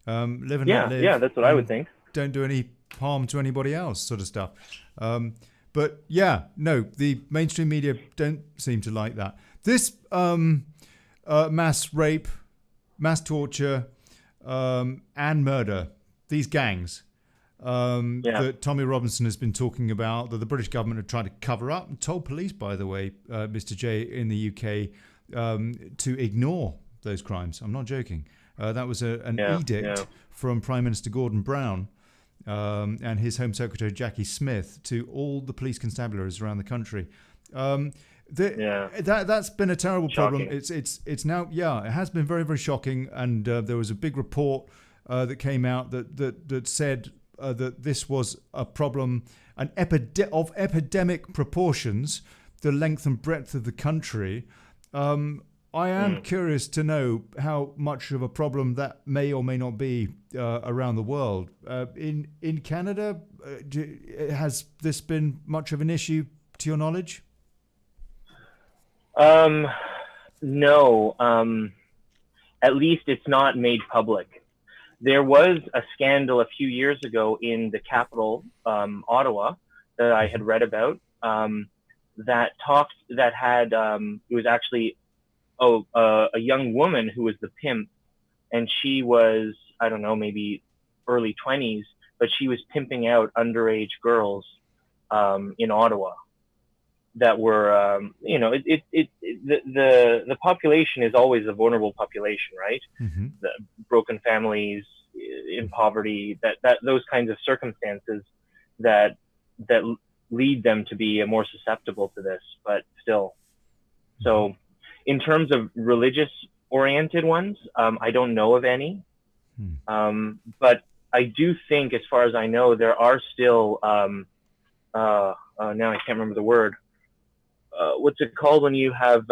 Live and let live. Yeah, that's what I would think. Don't do any harm to anybody else, sort of stuff. But the mainstream media don't seem to like that. This mass rape, mass torture, and murder, these gangs that Tommy Robinson has been talking about, that the British government have tried to cover up, and told police, by the way, Mr. J, in the UK, to ignore those crimes. I'm not joking. That was an edict from Prime Minister Gordon Brown and his Home Secretary Jackie Smith to all the police constabularies around the country. That's been a terrible problem. It's now it has been very, very shocking. And there was a big report that came out that said that this was a problem, of epidemic proportions, the length and breadth of the country. I am curious to know how much of a problem that may or may not be around the world. In Canada, has this been much of an issue to your knowledge? No. At least it's not made public. There was a scandal a few years ago in the capital, Ottawa, that I had read about. It was actually a young woman who was the pimp, and she was, I don't know, maybe early 20s, but she was pimping out underage girls in Ottawa that were, the population is always a vulnerable population, right? The broken families, in poverty, that those kinds of circumstances that lead them to be more susceptible to this, but still. So in terms of religious oriented ones, I don't know of any. But I do think, as far as I know, there are still, now I can't remember the word. What's it called when you have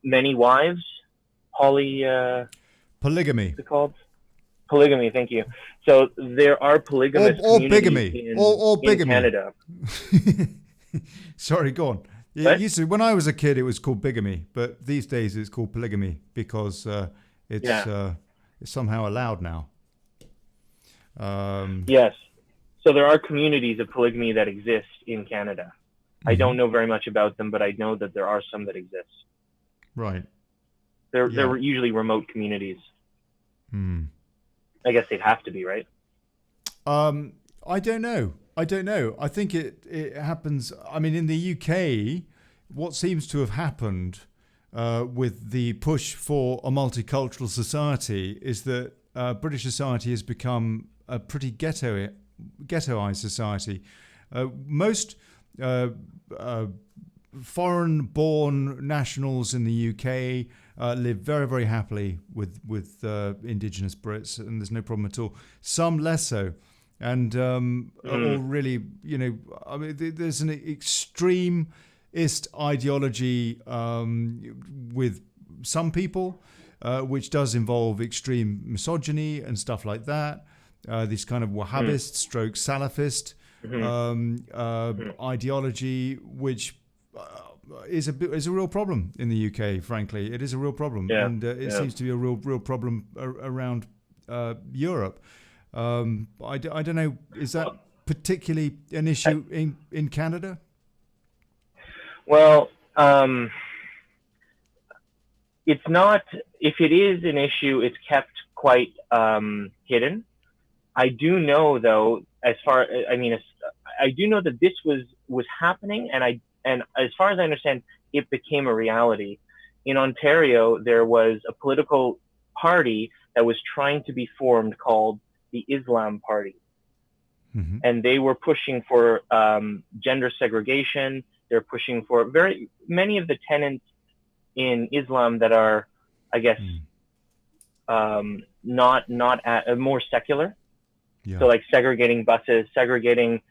many wives? Polygamy. What's it called? Polygamy, thank you. So there are polygamous communities in Canada. Sorry, go on. It used to, when I was a kid, it was called bigamy, but these days it's called polygamy because it's somehow allowed now. Yes. So there are communities of polygamy that exist in Canada. I don't know very much about them, but I know that there are some that exist. Right. They're usually remote communities. I guess they'd have to be, right? I don't know. I think it happens. I mean, in the UK, what seems to have happened with the push for a multicultural society is that British society has become a pretty ghettoized society. Most foreign-born nationals in the UK live very, very happily with indigenous Brits, and there's no problem at all. Some less so. And or really, I mean, there's an extremist ideology with some people, which does involve extreme misogyny and stuff like that. This kind of Wahhabist stroke Salafist ideology, which is a real problem in the UK. Frankly, it is a real problem, and it seems to be a real problem around Europe. I don't know. Is that particularly an issue in Canada? Well, it's not. If it is an issue, it's kept quite hidden. I do know, though, I do know that this was happening, and as far as I understand, it became a reality. In Ontario, there was a political party that was trying to be formed called the Islam Party. And they were pushing for gender segregation. They're pushing for very many of the tenets in Islam that are, I guess, not more secular. So like segregating buses, segregating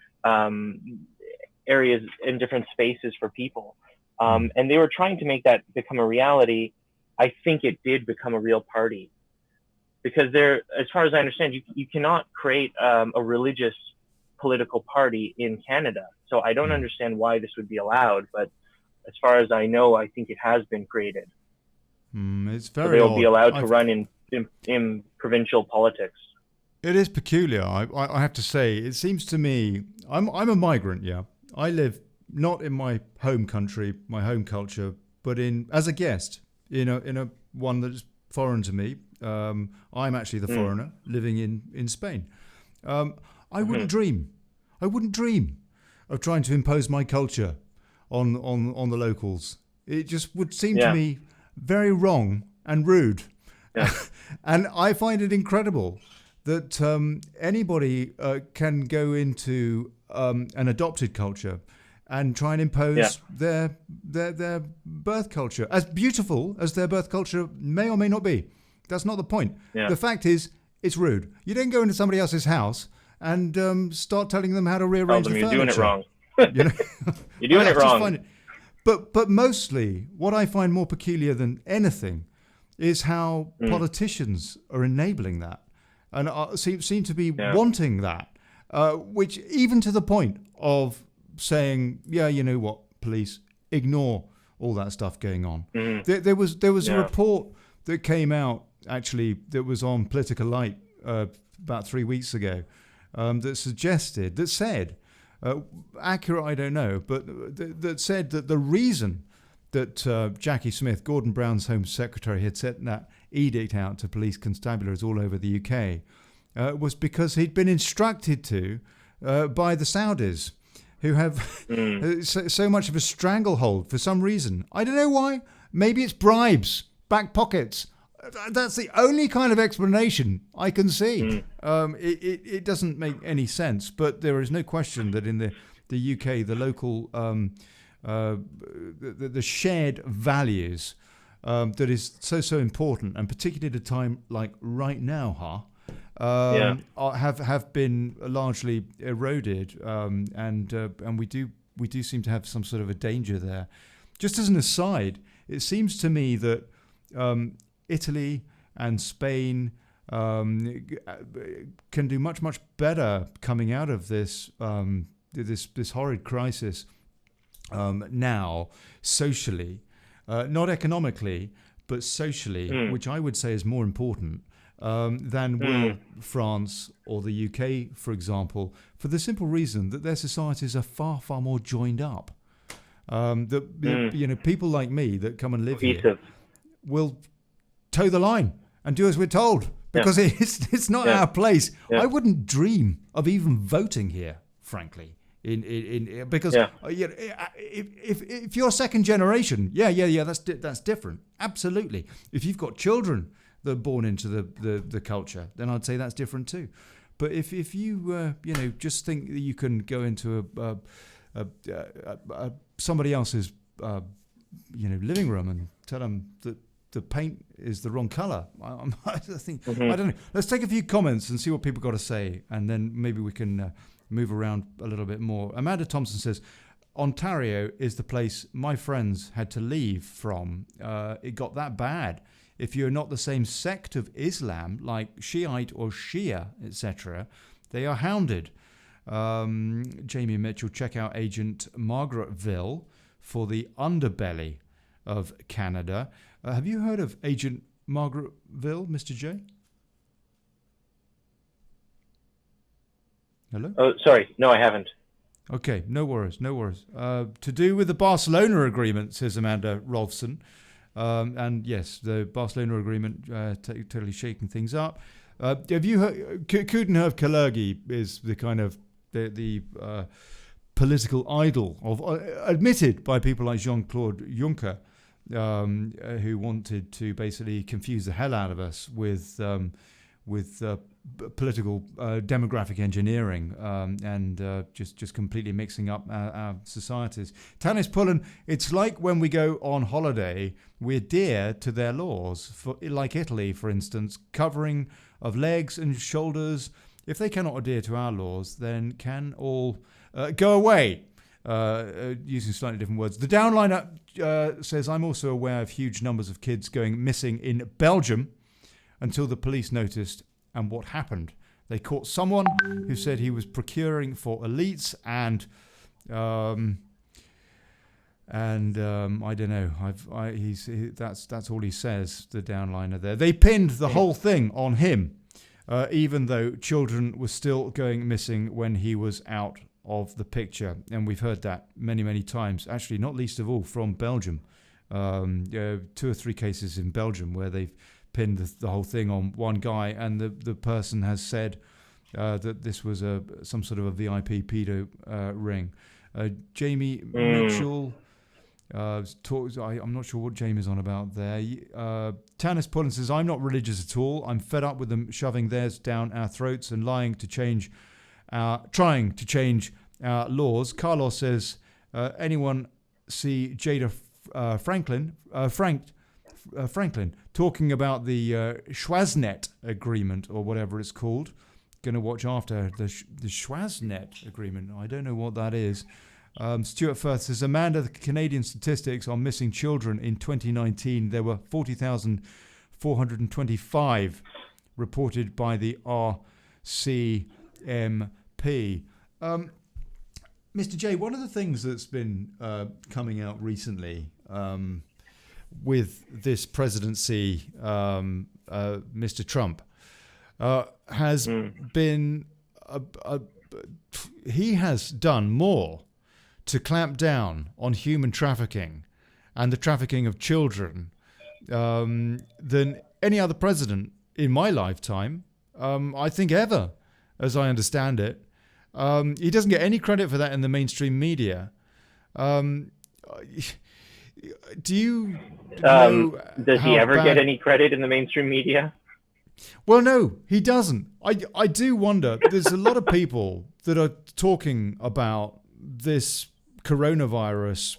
areas in different spaces for people. And they were trying to make that become a reality. I think it did become a real party. Because as far as I understand, you cannot create a religious political party in Canada. So I don't understand why this would be allowed. But as far as I know, I think it has been created. It's very. So they'll be allowed to run in provincial politics. It is peculiar. I have to say, it seems to me, I'm a migrant. Yeah, I live not in my home country, my home culture, but as a guest in a one that's foreign to me. I'm actually the foreigner living in Spain. I wouldn't dream of trying to impose my culture on the locals. It just would seem to me very wrong and rude. And I find it incredible that anybody can go into an adopted culture and try and impose their birth culture, as beautiful as their birth culture may or may not be. That's not the point. The fact is, it's rude. You don't go into somebody else's house and start telling them how to rearrange the furniture. You're doing it wrong. You're doing it wrong. But mostly, what I find more peculiar than anything is how politicians are enabling that and seem to be wanting that, which even to the point of saying, you know what, police, ignore all that stuff going on. There was a report that came out, actually, that was on Political Light about 3 weeks ago, that said, accurate, I don't know, but that said that the reason that Jackie Smith, Gordon Brown's Home Secretary, had sent that edict out to police constabularies all over the UK was because he'd been instructed to by the Saudis, who have so much of a stranglehold for some reason. I don't know why. Maybe it's bribes, back pockets. That's the only kind of explanation I can see. It doesn't make any sense, but there is no question that in the UK, the local, the shared values that is so important, and particularly at a time like right now, have been largely eroded, and we do seem to have some sort of a danger there. Just as an aside, it seems to me that Italy and Spain can do much better coming out of this this horrid crisis now socially, not economically, but socially, which I would say is more important than will France or the UK, for example, for the simple reason that their societies are far more joined up. People like me that come and live here will toe the line and do as we're told, because it's not our place. I wouldn't dream of even voting here, frankly. Because if you're second generation, that's different. Absolutely. If you've got children that are born into the culture, then I'd say that's different too. But if you just think that you can go into somebody else's living room and tell them that the paint is the wrong color, I think I don't know. Let's take a few comments and see what people got to say, and then maybe we can move around a little bit more. Amanda Thompson says, Ontario is the place my friends had to leave from. It got that bad. If you're not the same sect of Islam, like Shiite or Shia, etc., they are hounded. Jamie Mitchell, check out Agent Margaretville for the underbelly of Canada. Have you heard of Agent Margaretville, Mr. J? Hello? Oh, sorry. No, I haven't. Okay, no worries. To do with the Barcelona Agreement, says Amanda Rolfson. And yes, the Barcelona Agreement totally shaking things up. Have you heard? Coudenhove-Kalergi is the kind of the political idol of admitted by people like Jean-Claude Juncker, who wanted to basically confuse the hell out of us with political demographic engineering and just completely mixing up our societies. Tanis Pullen, it's like when we go on holiday, we adhere to their laws, like Italy, for instance, covering of legs and shoulders. If they cannot adhere to our laws, then can all go away, using slightly different words. The downliner says, I'm also aware of huge numbers of kids going missing in Belgium until the police noticed. And what happened? They caught someone who said he was procuring for elites, and I don't know. That's all he says. The downliner there. They pinned the whole thing on him, even though children were still going missing when he was out of the picture, and we've heard that many times. Actually, not least of all from Belgium. 2 or 3 cases in Belgium where they've pinned the whole thing on one guy, and the person has said that this was some sort of a VIP pedo ring. Jamie Mitchell I'm not sure what Jamie's on about there. Tanis Pullen says, I'm not religious at all. I'm fed up with them shoving theirs down our throats and trying to change our laws. Carlos says, anyone see Jada Franklin talking about the Schwarznet agreement or whatever it's called? Going to watch after the Schwarznet agreement. I don't know what that is. Stuart Firth says, Amanda, the Canadian statistics on missing children in 2019, there were 40,425 reported by the RCMP. Mr. J, one of the things that's been coming out recently with this presidency, Mr. Trump, has been he has done more to clamp down on human trafficking and the trafficking of children than any other president in my lifetime, I think ever, as I understand it. He doesn't get any credit for that in the mainstream media. Do you know Does he how ever get bad? any credit in the mainstream media? Well, no, he doesn't. I do wonder. There's a lot of people that are talking about this coronavirus.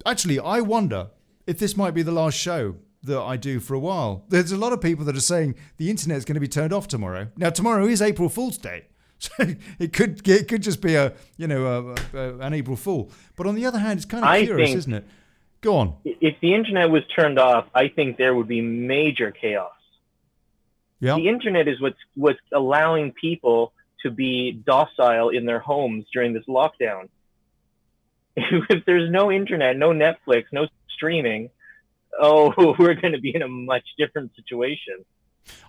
Actually, I wonder if this might be the last show that I do for a while. There's a lot of people that are saying the internet is going to be turned off tomorrow. Now, tomorrow is April Fool's Day, so it could just be an April Fool. But on the other hand, it's kind of curious, isn't it? Go on. If the internet was turned off, I think there would be major chaos. Yeah. The internet is what's allowing people to be docile in their homes during this lockdown. If there's no internet, no Netflix, no streaming, we're going to be in a much different situation.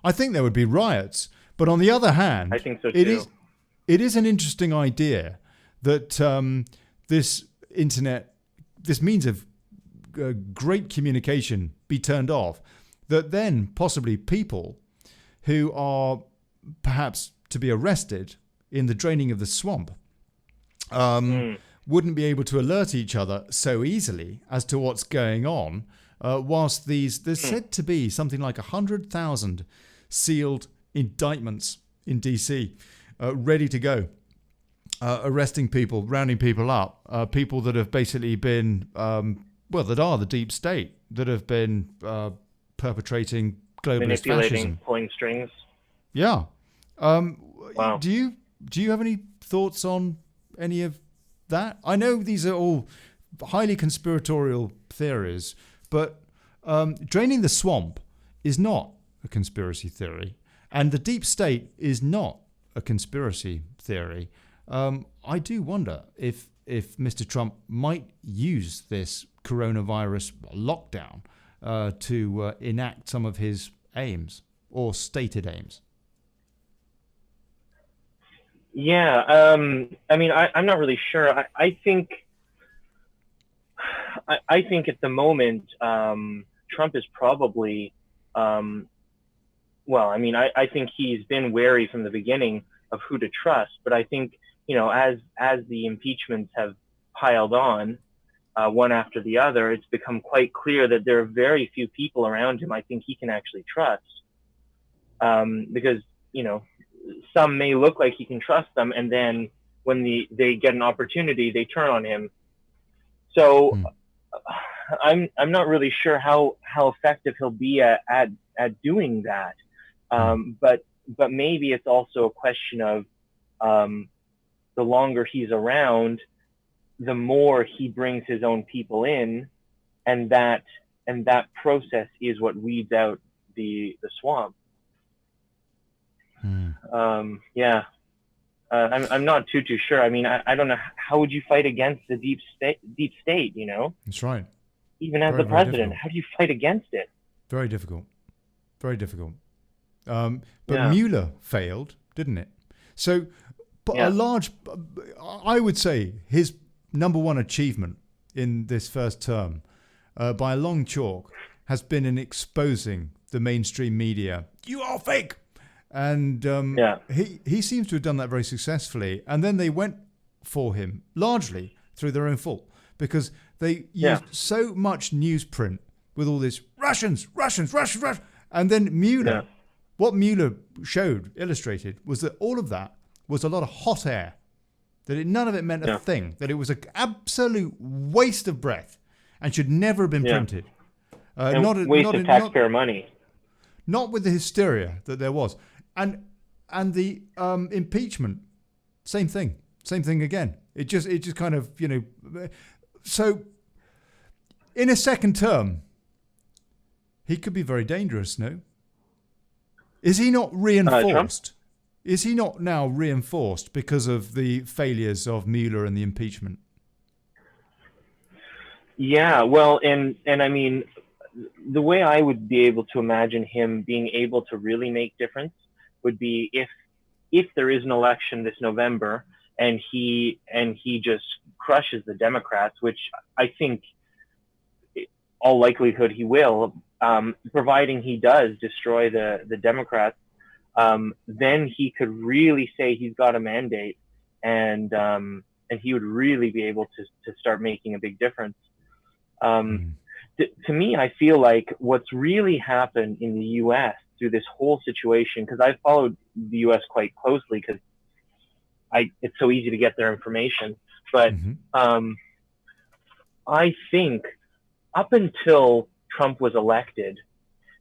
I think there would be riots, but on the other hand, I think so too. It is an interesting idea that this internet, this means of great communication, be turned off. That then possibly people who are perhaps to be arrested in the draining of the swamp wouldn't be able to alert each other so easily as to what's going on, whilst there's said to be something like 100,000 sealed indictments in DC ready to go, arresting people, rounding people up, people that have basically been, that are the deep state, that have been perpetrating globalist fascism. Pulling strings. Yeah. Wow. Do you have any thoughts on any of that? I know these are all highly conspiratorial theories, but draining the swamp is not a conspiracy theory, and the deep state is not a conspiracy theory. I do wonder if Mr. Trump might use this coronavirus lockdown to enact some of his aims or stated aims. Yeah, I mean, I'm not really sure. I think at the moment, Trump is probably, I mean, I think he's been wary from the beginning of who to trust. But I think, as the impeachments have piled on, one after the other, it's become quite clear that there are very few people around him I think he can actually trust. Because, some may look like he can trust them, and then when they get an opportunity, they turn on him. So I'm not really sure how effective he'll be at doing that. But maybe it's also a question of the longer he's around, the more he brings his own people in, and that process is what weeds out the swamp. Yeah. I'm not too sure. I mean, I don't know. How would you fight against the deep state? That's right. Even as the president, how do you fight against it? Very difficult. Very difficult. But Mueller failed, didn't it? So, I would say his number one achievement in this first term, by a long chalk, has been in exposing the mainstream media. You are fake. And he seems to have done that very successfully. And then they went for him largely through their own fault, because they used so much newsprint with all this Russians. And then Mueller, what Mueller illustrated, was that all of that was a lot of hot air, that none of it meant a thing, that it was an absolute waste of breath and should never have been printed. Waste of taxpayer money. Not with the hysteria that there was. And the impeachment, same thing again. It just kind of, so in a second term, he could be very dangerous, no? Is he not reinforced? Is he not now reinforced because of the failures of Mueller and the impeachment? Yeah, well, and I mean, the way I would be able to imagine him being able to really make difference would be if there is an election this November and he just crushes the Democrats, which I think all likelihood he will, providing he does destroy the Democrats, then he could really say he's got a mandate, and he would really be able to start making a big difference. Um, to me, I feel like what's really happened in the U.S. through this whole situation, because I've followed the U.S. quite closely, because it's so easy to get their information. But I think up until Trump was elected,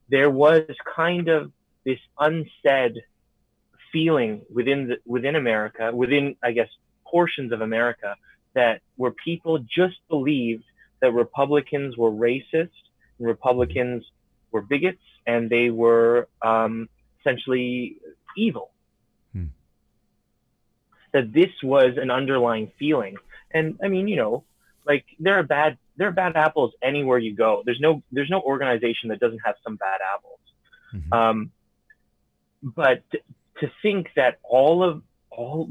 there was kind of this unsaid feeling within America, within, I guess, portions of America, that where people just believed that Republicans were racist, and Republicans were bigots, and they were essentially evil. That this was an underlying feeling. And I mean, like there are bad apples anywhere you go. There's no organization that doesn't have some bad apples. But to think that all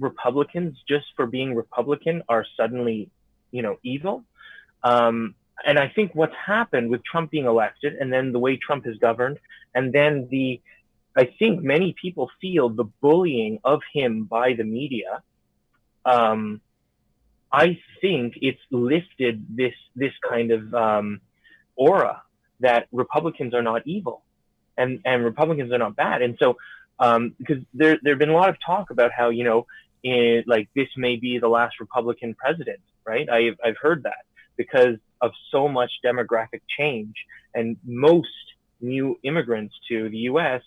Republicans, just for being Republican, are suddenly, evil. And I think what's happened with Trump being elected, and then the way Trump has governed, and then I think many people feel the bullying of him by the media. I think it's lifted this kind of aura that Republicans are not evil, and Republicans are not bad. And so, because there've been a lot of talk about how like this may be the last Republican president, right? I've heard that because of so much demographic change, and most new immigrants to the U.S.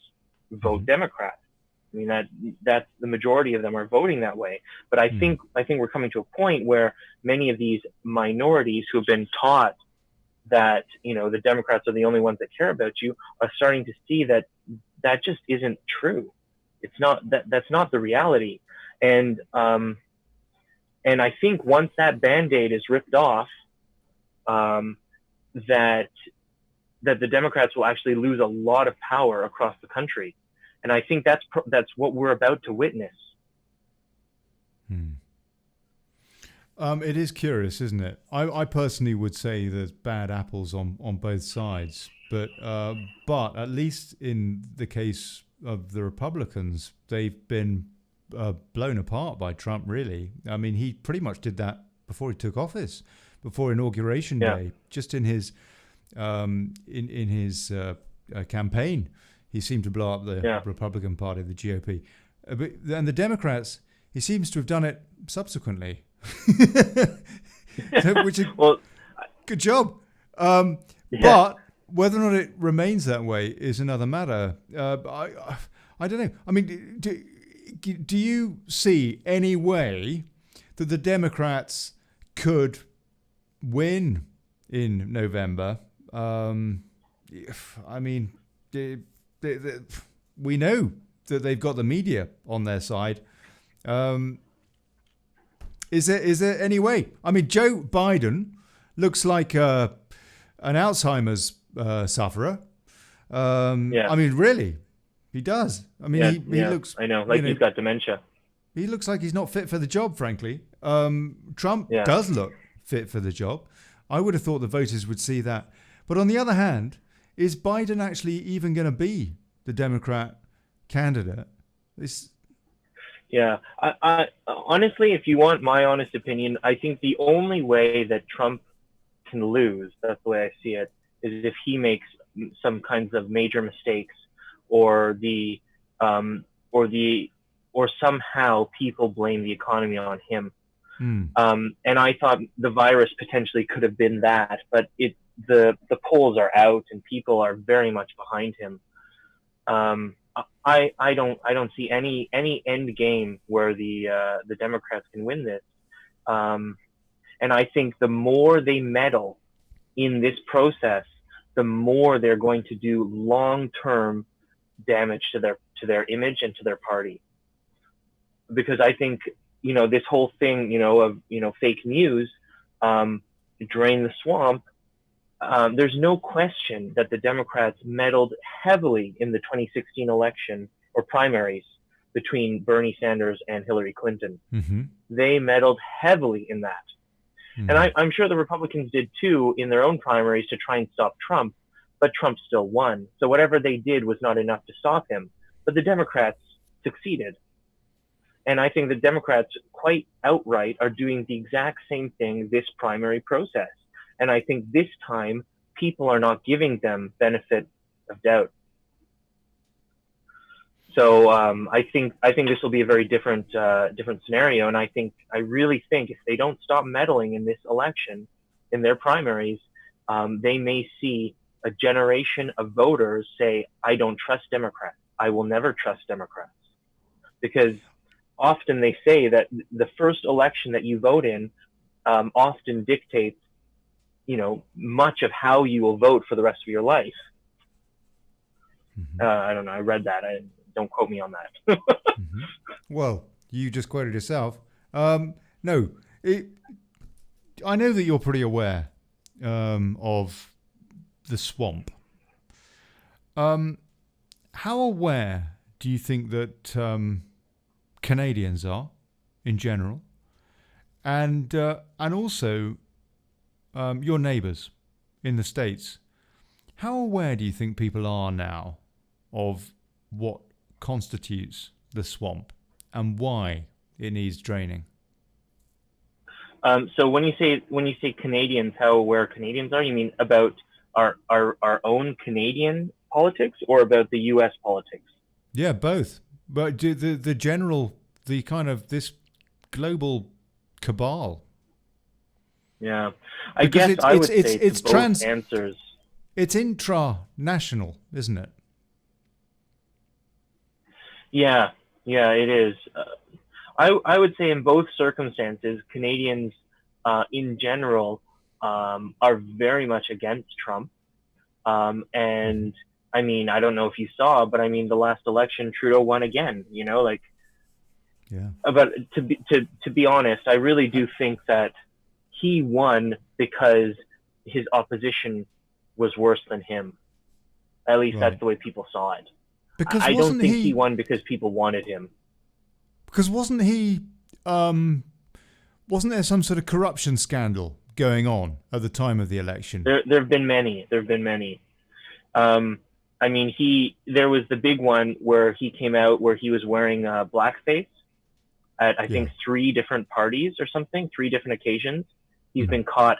vote Democrat. I mean, that's the majority of them are voting that way. But I think we're coming to a point where many of these minorities who have been taught that the Democrats are the only ones that care about you are starting to see that just isn't true. It's not that's not the reality. And I think once that Band-Aid is ripped off, that the Democrats will actually lose a lot of power across the country. And I think that's what we're about to witness. It is curious, isn't it? I personally would say there's bad apples on both sides, but at least in the case of the Republicans, they've been blown apart by Trump. Really, I mean, he pretty much did that before he took office, before Inauguration Day, just in his in his campaign. He seemed to blow up the Republican Party, the GOP. And the Democrats, he seems to have done it subsequently. Which is, good job. But whether or not it remains that way is another matter. I don't know. I mean, do you see any way that the Democrats could win in November? I mean, we know that they've got the media on their side. Is there any way? I mean, Joe Biden looks like an Alzheimer's sufferer. I mean, really, he does. I mean, he looks. I know, like he's got dementia. He looks like he's not fit for the job, frankly. Trump does look fit for the job. I would have thought the voters would see that. But on the other hand, is Biden actually even going to be the Democrat candidate? I honestly, if you want my honest opinion, I think the only way that Trump can lose, that's the way I see it, is if he makes some kinds of major mistakes, or somehow people blame the economy on him. And I thought the virus potentially could have been that, but the polls are out and people are very much behind him. I don't see any end game where the Democrats can win this. And I think the more they meddle in this process, the more they're going to do long-term damage to their image and to their party. Because I think, this whole thing, of, fake news, drain the swamp. There's no question that the Democrats meddled heavily in the 2016 election or primaries between Bernie Sanders and Hillary Clinton. They meddled heavily in that. And I'm sure the Republicans did too in their own primaries to try and stop Trump, but Trump still won. So whatever they did was not enough to stop him. But the Democrats succeeded. And I think the Democrats quite outright are doing the exact same thing this primary process. And I think this time people are not giving them benefit of doubt. So I think this will be a very different scenario, and I really think if they don't stop meddling in this election, in their primaries, they may see a generation of voters say, "I don't trust Democrats. I will never trust Democrats," because often they say that the first election that you vote in often dictates, much of how you will vote for the rest of your life. Mm-hmm. I don't know. I read that. Don't quote me on that. Mm-hmm. Well, you just quoted yourself. No, I know that you're pretty aware of the swamp. How aware do you think that Canadians are, in general, and also your neighbours in the States? How aware do you think people are now of what constitutes the swamp and why it needs draining? So when you say Canadians, how aware Canadians are, you mean about our own Canadian politics or about the U.S. politics? Yeah, both. But the general, the kind of this global cabal. Yeah, I Because guess I would say it's both answers. It's intra-national, isn't it? Yeah, it is. I would say in both circumstances, Canadians in general are very much against Trump. And I mean, I don't know if you saw, but I mean, the last election, Trudeau won again. Yeah. But to be honest, I really do think that he won because his opposition was worse than him. At least that's the way people saw it. Because I don't think he won because people wanted him. Because wasn't there some sort of corruption scandal going on at the time of the election? There have been many. I mean, there was the big one where he came out where he was wearing blackface at I think 3 different parties or something, 3 different occasions. He's been caught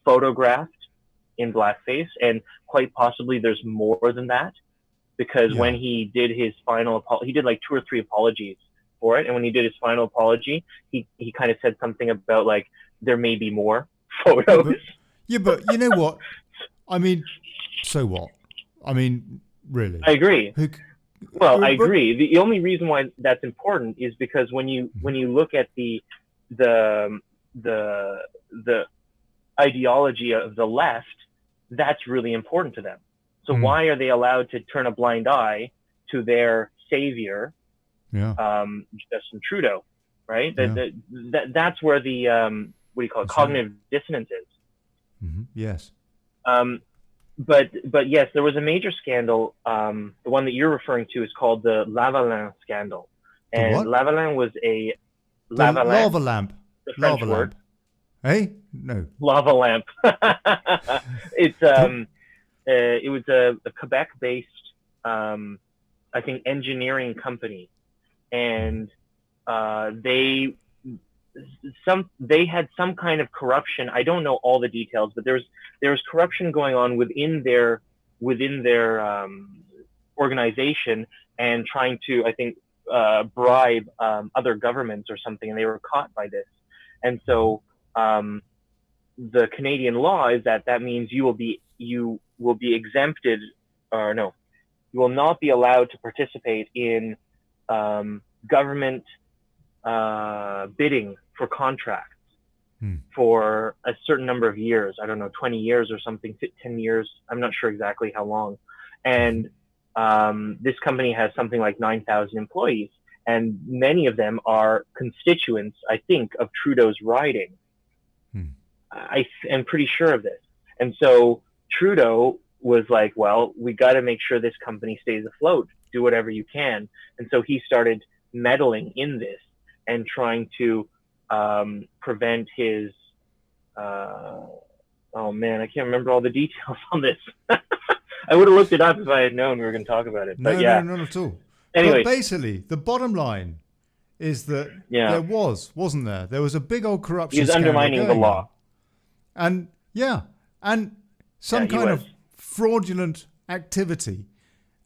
photographed in blackface, and quite possibly there's more than that, because when he did his final he did like 2 or 3 apologies for it, and when he did his final apology, he kind of said something about like there may be more photos. But you know what? I mean, so what? I mean, really? I agree. I agree. The only reason why that's important is because when you look at the ideology of the left, that's really important to them. So why are they allowed to turn a blind eye to their savior, Justin Trudeau, right? That's where the what do you call it? Cognitive dissonance is. Mm-hmm. Yes. But yes, there was a major scandal. The one that you're referring to is called the Lavalin scandal, and Lavalin was lava lamp. The French lava word. Lamp. Hey, no. Lava lamp. It's it was a Quebec-based, I think, engineering company, and they had some kind of corruption. I don't know all the details, but there was corruption going on within their organization, and trying to, I think, bribe other governments or something, and they were caught by this. And so the Canadian law is that means you will be exempted, or no, you will not be allowed to participate in government bidding for contracts for a certain number of years. I don't know, 20 years or something, 10 years. I'm not sure exactly how long. And this company has something like 9,000 employees, and many of them are constituents, I think, of Trudeau's riding. I am pretty sure of this. And so Trudeau was like, well, we got to make sure this company stays afloat. Do whatever you can. And so he started meddling in this and trying to prevent his oh man, I can't remember all the details on this. I would have looked it up if I had known we were going to talk about it. But no, not at all. Anyway, but basically, the bottom line is that wasn't there? There was a big old corruption. He was undermining the law. And and some kind of fraudulent activity,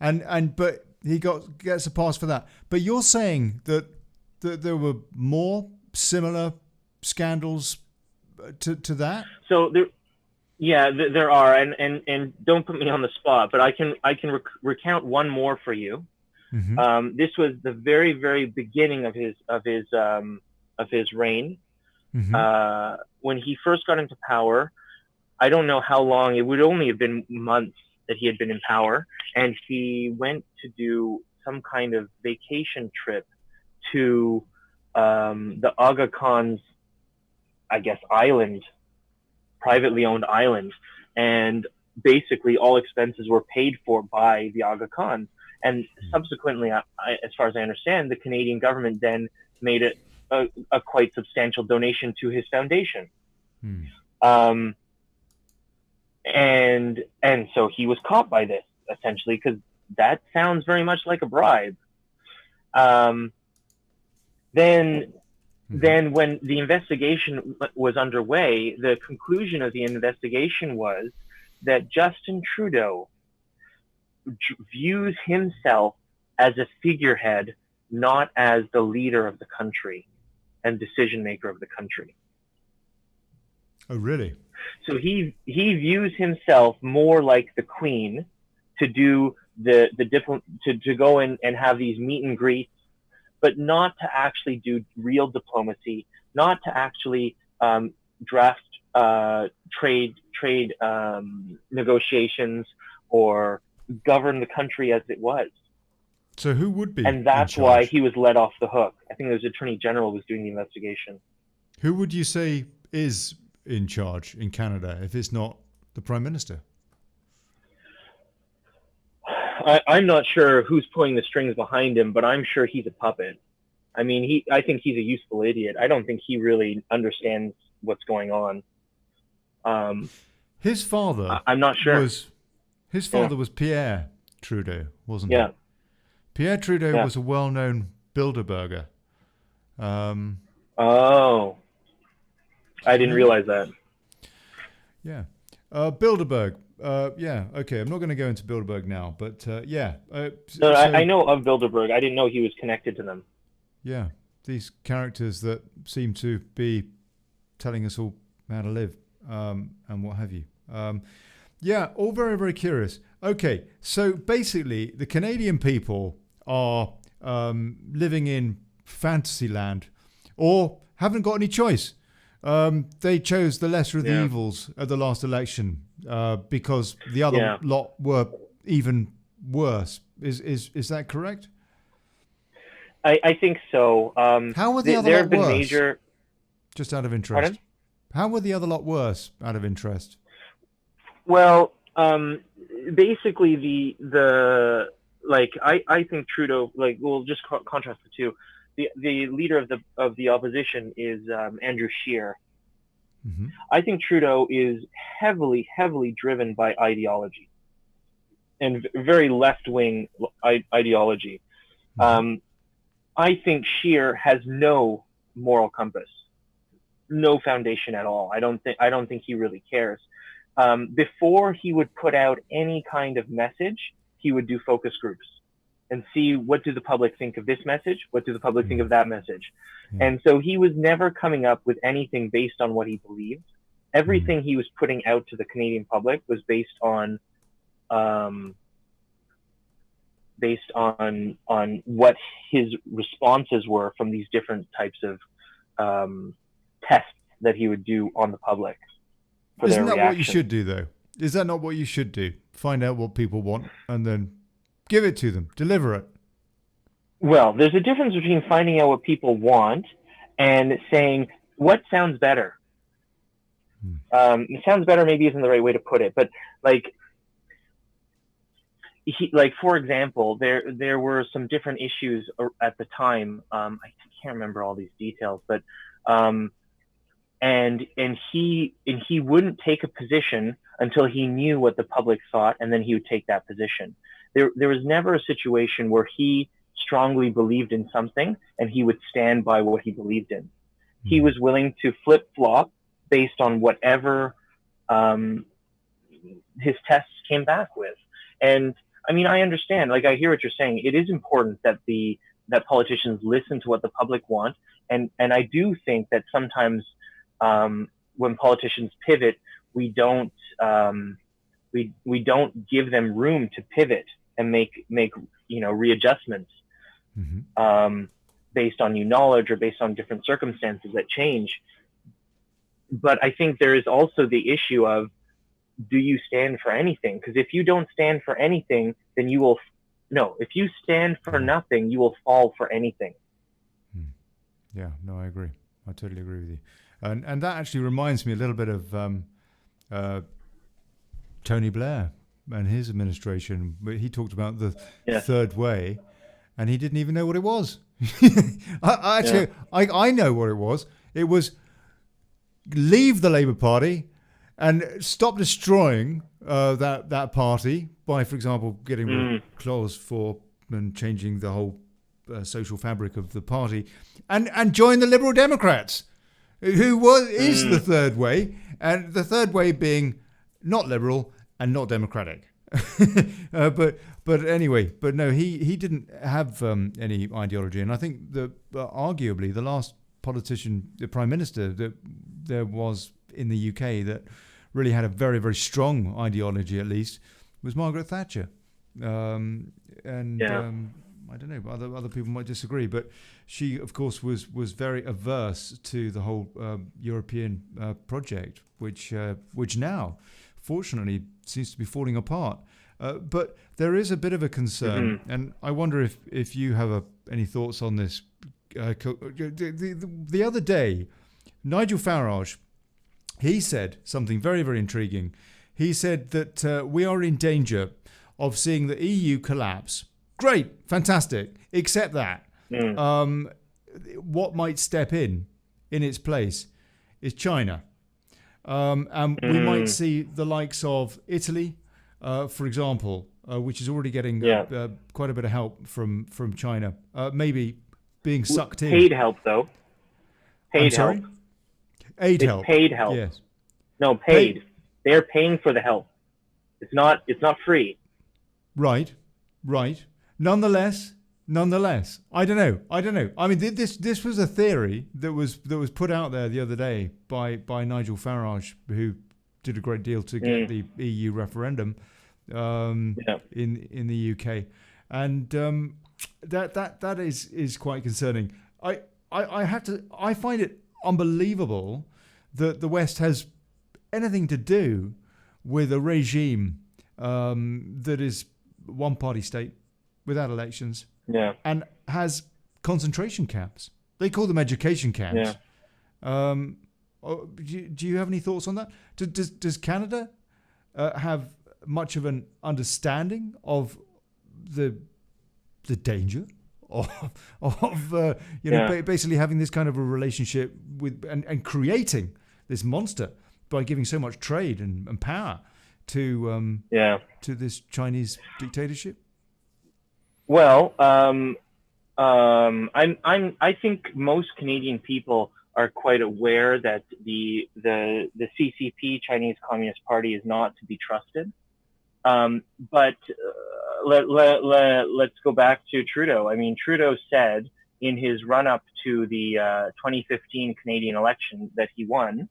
and but he gets a pass for that. But you're saying that there were more similar scandals to that? So there are, and don't put me on the spot, but I can recount one more for you. Mm-hmm. This was the very, very beginning of his reign. Mm-hmm. When he first got into power, I don't know how long. It would only have been months that he had been in power, and he went to do some kind of vacation trip to the Aga Khan's, I guess, island, privately owned island, and basically all expenses were paid for by the Aga Khan. And subsequently, as far as I understand, the Canadian government then made it a quite substantial donation to his foundation. And so he was caught by this, essentially, because that sounds very much like a bribe. Then when the investigation was underway, the conclusion of the investigation was that Justin Trudeau views himself as a figurehead, not as the leader of the country and decision maker of the country. Oh, really? So he views himself more like the Queen, to do to go in and have these meet and greets, but not to actually do real diplomacy, not to actually draft trade negotiations or govern the country as it was. So who would be? And that's why he was let off the hook. I think it was Attorney General was doing the investigation. Who would you say is in charge in Canada if it's not the Prime Minister? I'm not sure who's pulling the strings behind him, but I'm sure he's a puppet. I mean, I think he's a useful idiot. I don't think he really understands what's going on. His father, I'm not sure. His father was Pierre Trudeau, wasn't he? Yeah. Pierre Trudeau was a well-known Bilderberger. Oh, I didn't realize that. Yeah. Bilderberg. Yeah, okay. I'm not going to go into Bilderberg now, but yeah. No, I know of Bilderberg. I didn't know he was connected to them. Yeah, these characters that seem to be telling us all how to live and what have you. Yeah, all very, very curious. Okay, so basically the Canadian people are living in fantasy land or haven't got any choice. They chose the lesser of the evils at the last election because the other lot were even worse. Is that correct? I think so. How were the other lot worse? Major... Just out of interest. Pardon? How were the other lot worse out of interest? Well, basically I think Trudeau, we'll just contrast the two. The leader of the opposition is Andrew Scheer. Mm-hmm. I think Trudeau is heavily driven by ideology and very left-wing ideology. Mm-hmm. I think Scheer has no moral compass, no foundation at all. I don't think he really cares. Before he would put out any kind of message, he would do focus groups and see what do the public think of this message, what do the public think of that message. And so he was never coming up with anything based on what he believed. Everything he was putting out to the Canadian public was based on what his responses were from these different types of tests that he would do on the public. Isn't that what you should do, though? Is that not what you should do? Find out what people want and then give it to them, deliver it. Well, there's a difference between finding out what people want and saying, what sounds better? It sounds better maybe isn't the right way to put it, but for example, there were some different issues at the time. I can't remember all these details, but and he wouldn't take a position until he knew what the public thought, and then he would take that position. There was never a situation where he strongly believed in something and he would stand by what he believed in. He was willing to flip-flop based on whatever his tests came back with. And I mean, I understand, like, I hear what you're saying. It is important that politicians listen to what the public want. And I do think that sometimes, when politicians pivot, we don't give them room to pivot and make readjustments, based on new knowledge or based on different circumstances that change. But I think there is also the issue of, do you stand for anything? Because if you don't stand for anything, then you will if you stand for nothing, you will fall for anything. Yeah, no, I agree. I totally agree with you. And that actually reminds me a little bit of Tony Blair and his administration. He talked about the third way, and he didn't even know what it was. I know what it was. It was leave the Labour Party and stop destroying that party by, for example, getting rid of clause 4 and changing the whole social fabric of the party, and join the Liberal Democrats, who is the third way, and the third way being not liberal and not democratic. But anyway, but no, he didn't have any ideology, and I think that arguably the last politician, the Prime Minister that there was in the UK that really had a very, very strong ideology, at least, was Margaret Thatcher. I don't know, other people might disagree, but she, of course, was very averse to the whole European project, which now, fortunately, seems to be falling apart. But there is a bit of a concern, and I wonder if you have any thoughts on this. The other day, Nigel Farage, he said something very, very intriguing. He said that we are in danger of seeing the EU collapse. Great, fantastic, except that what might step in its place is China. And we might see the likes of Italy, for example, which is already getting quite a bit of help from China, maybe being sucked in. Paid help, though. Paid help. Aid help. Paid help. Yes. No, paid. They're paying for the help. It's not free. Right. Nonetheless, I don't know. I mean, this was a theory that was put out there the other day by Nigel Farage, who did a great deal to get the EU referendum in the UK, and that is quite concerning. I find it unbelievable that the West has anything to do with a regime that is one-party state without elections, and has concentration camps. They call them education camps. Do you have any thoughts on that? Does Canada have much of an understanding of the danger of basically having this kind of a relationship with and creating this monster by giving so much trade and power to this Chinese dictatorship? Well, I think most Canadian people are quite aware that the CCP, Chinese Communist Party, is not to be trusted. But let's go back to Trudeau. I mean, Trudeau said in his run-up to the 2015 Canadian election that he won,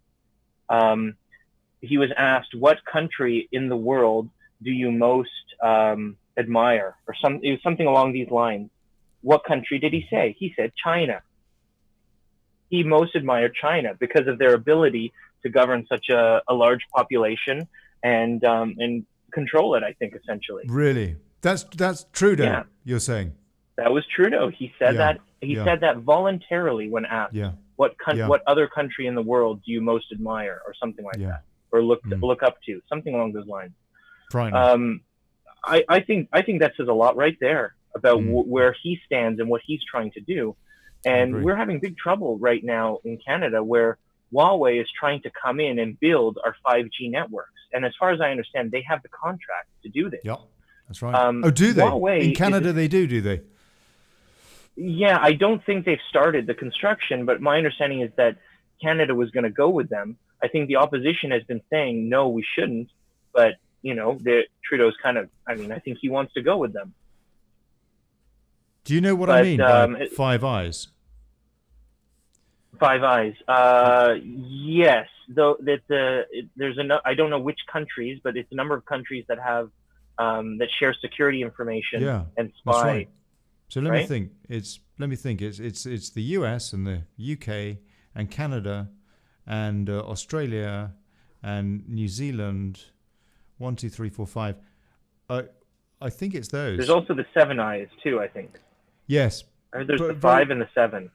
he was asked, what country in the world do you most admire? Or it was something along these lines. What country did he say? He said China. He most admired China because of their ability to govern such a large population and control it, I think, essentially. Really? That's Trudeau, you're saying? That was Trudeau. He said that. He said that voluntarily when asked, what other country in the world do you most admire, or something like that, or look up to, something along those lines. I think that says a lot right there about where he stands and what he's trying to do. And we're having big trouble right now in Canada, where Huawei is trying to come in and build our 5G networks. And as far as I understand, they have the contract to do this. Yep, that's right. Do they? Huawei in Canada, they do they? Yeah, I don't think they've started the construction, but my understanding is that Canada was going to go with them. I think the opposition has been saying, no, we shouldn't. but Trudeau's kind of, I think he wants to go with them. Do you know what I mean by Five Eyes? Five Eyes. Yes. Though there's I don't know which countries, but it's a number of countries that have that share security information and spy. That's right. So let me think. It's the US and the UK and Canada and Australia and New Zealand. 1, 2, 3, 4, 5. I think it's those. There's also the Seven Eyes too, I think. Yes. There's the 5 and the 7.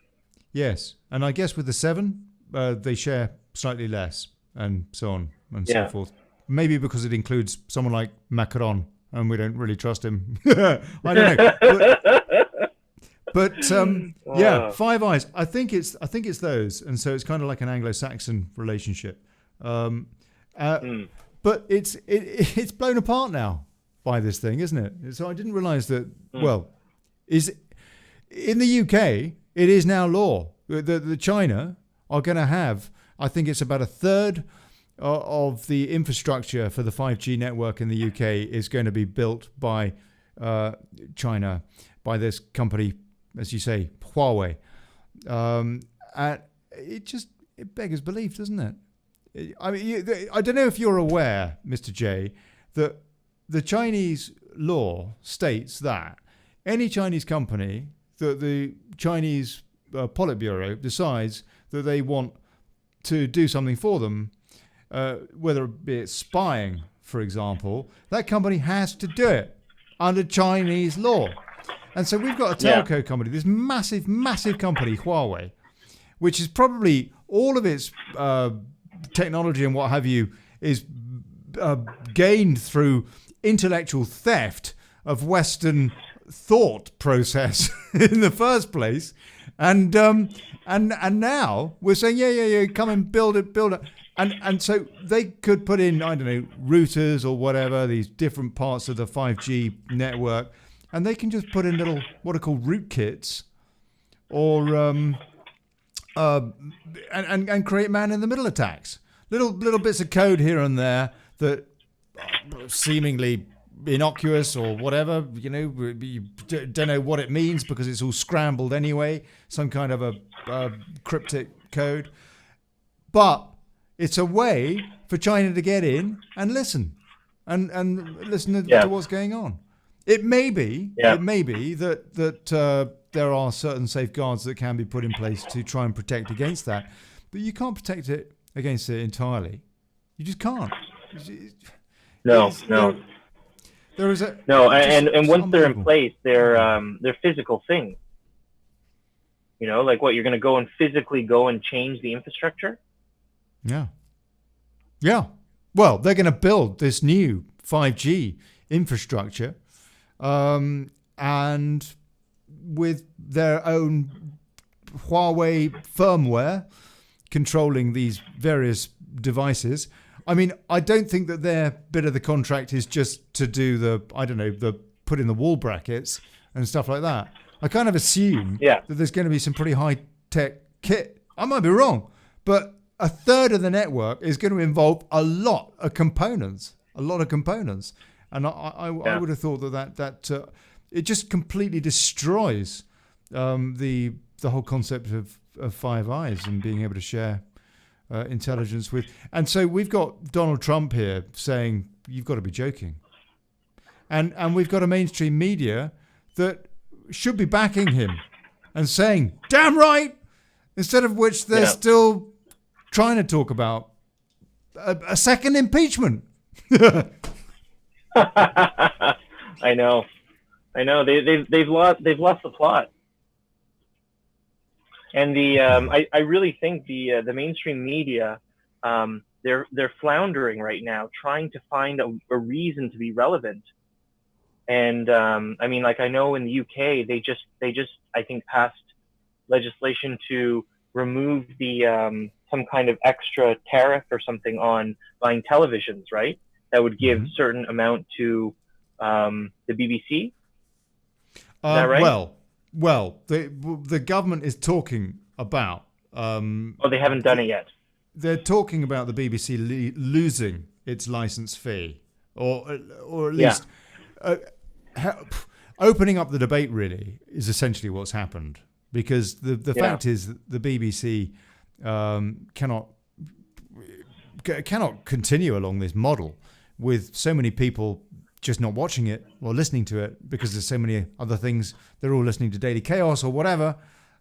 Yes, and I guess with the 7, they share slightly less, and so on and so forth. Maybe because it includes someone like Macron, and we don't really trust him. I don't know. But Five Eyes. I think it's those, and so it's kind of like an Anglo-Saxon relationship. But it's blown apart now by this thing, isn't it? So I didn't realise that. Well, is in the UK it is now law. The China are going to have, I think it's about a third of the infrastructure for the 5G network in the UK is going to be built by China, by this company, as you say, Huawei. And it beggars belief, doesn't it? I mean, I don't know if you're aware, Mr. J, that the Chinese law states that any Chinese company, that the Chinese Politburo decides that they want to do something for them, whether it be spying, for example, that company has to do it under Chinese law. And so we've got a telco company, this massive, massive company, Huawei, which is probably all of its technology and what have you is gained through intellectual theft of Western thought process in the first place, and now we're saying come and build it, and so they could put in, I don't know, routers or whatever, these different parts of the 5G network, and they can just put in little what are called rootkits, or and create man-in-the-middle attacks. Little bits of code here and there that seemingly innocuous or whatever, you don't know what it means because it's all scrambled anyway, some kind of a cryptic code. But it's a way for China to get in and listen and listen to what's going on. It may be that there are certain safeguards that can be put in place to try and protect against that, but you can't protect it against it entirely. You just can't. No. There is a and once they're in place, they're physical things. Like what, you're going to go and physically go and change the infrastructure? Yeah. Well, they're going to build this new 5G infrastructure, and with their own Huawei firmware controlling these various devices. I mean, I don't think that their bit of the contract is just to do the put in the wall brackets and stuff like that. I kind of assume that there's going to be some pretty high-tech kit. I might be wrong, but a third of the network is going to involve a lot of components. And I would have thought that it just completely destroys the whole concept of Five Eyes and being able to share intelligence with. And so we've got Donald Trump here saying, you've got to be joking. And we've got a mainstream media that should be backing him and saying, damn right, instead of which they're still trying to talk about a second impeachment. I know. They've lost the plot. And I really think the mainstream media, they're floundering right now, trying to find a reason to be relevant. And I know in the UK they just I think passed legislation to remove the some kind of extra tariff or something on buying televisions, right? That would give certain amount to the BBC. Is that right? Well, the government is talking about. They haven't done it yet. They're talking about the BBC losing its license fee, or at least opening up the debate. Really, is essentially what's happened, because the fact is that the BBC cannot continue along this model with so many people just not watching it or listening to it because there's so many other things. They're all listening to Daily Chaos or whatever.